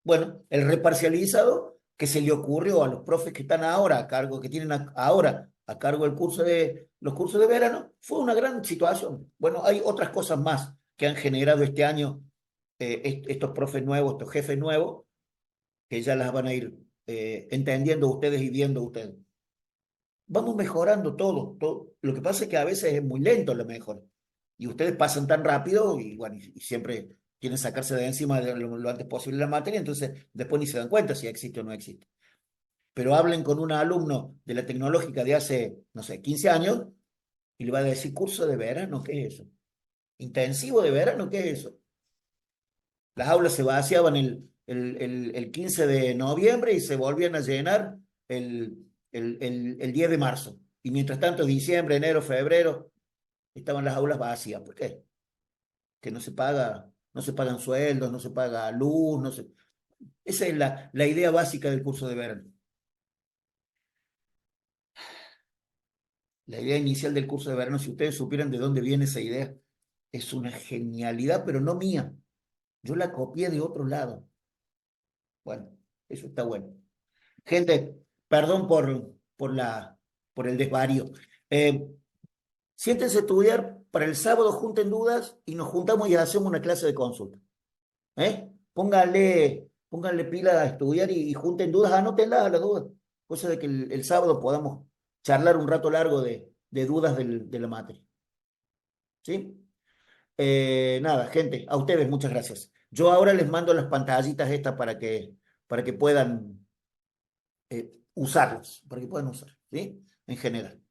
Speaker 1: Bueno, el reparcializado que se le ocurrió a los profes que están ahora a cargo, que tienen ahora a cargo los cursos de verano, fue una gran situación. Bueno, hay otras cosas más que han generado este año estos profes nuevos, estos jefes nuevos, que ya las van a ir entendiendo ustedes y viendo ustedes. Vamos mejorando todo, todo. Lo que pasa es que a veces es muy lento la mejora. Y ustedes pasan tan rápido y, bueno, y siempre quieren sacarse de encima de lo antes posible la materia, entonces después ni se dan cuenta si existe o no existe. Pero hablen con un alumno de la tecnológica de hace, no sé, 15 años y le va a decir curso de verano, ¿qué es eso? Intensivo de verano, ¿qué es eso? Las aulas se vaciaban el 15 de noviembre y se volvían a llenar el 10 de marzo. Y mientras tanto, diciembre, enero, febrero, estaban las aulas vacías. ¿Por qué? Que no se paga, no se pagan sueldos, no se paga luz, no se... Esa es la idea básica del curso de verano. La idea inicial del curso de verano, si ustedes supieran de dónde viene esa idea, es una genialidad, pero no mía. Yo la copié de otro lado. Bueno, eso está bueno. Gente, perdón por el desvarío. Eh, Siéntense a estudiar para el sábado, junten dudas y nos juntamos y hacemos una clase de consulta. Pónganle pila a estudiar y junten dudas, anótenlas a las dudas. Cosa de que el sábado podamos charlar un rato largo de dudas de la materia. ¿Sí? Nada, gente, a ustedes muchas gracias. Yo ahora les mando las pantallitas estas para que puedan usarlas, para que puedan usar, ¿sí? En general.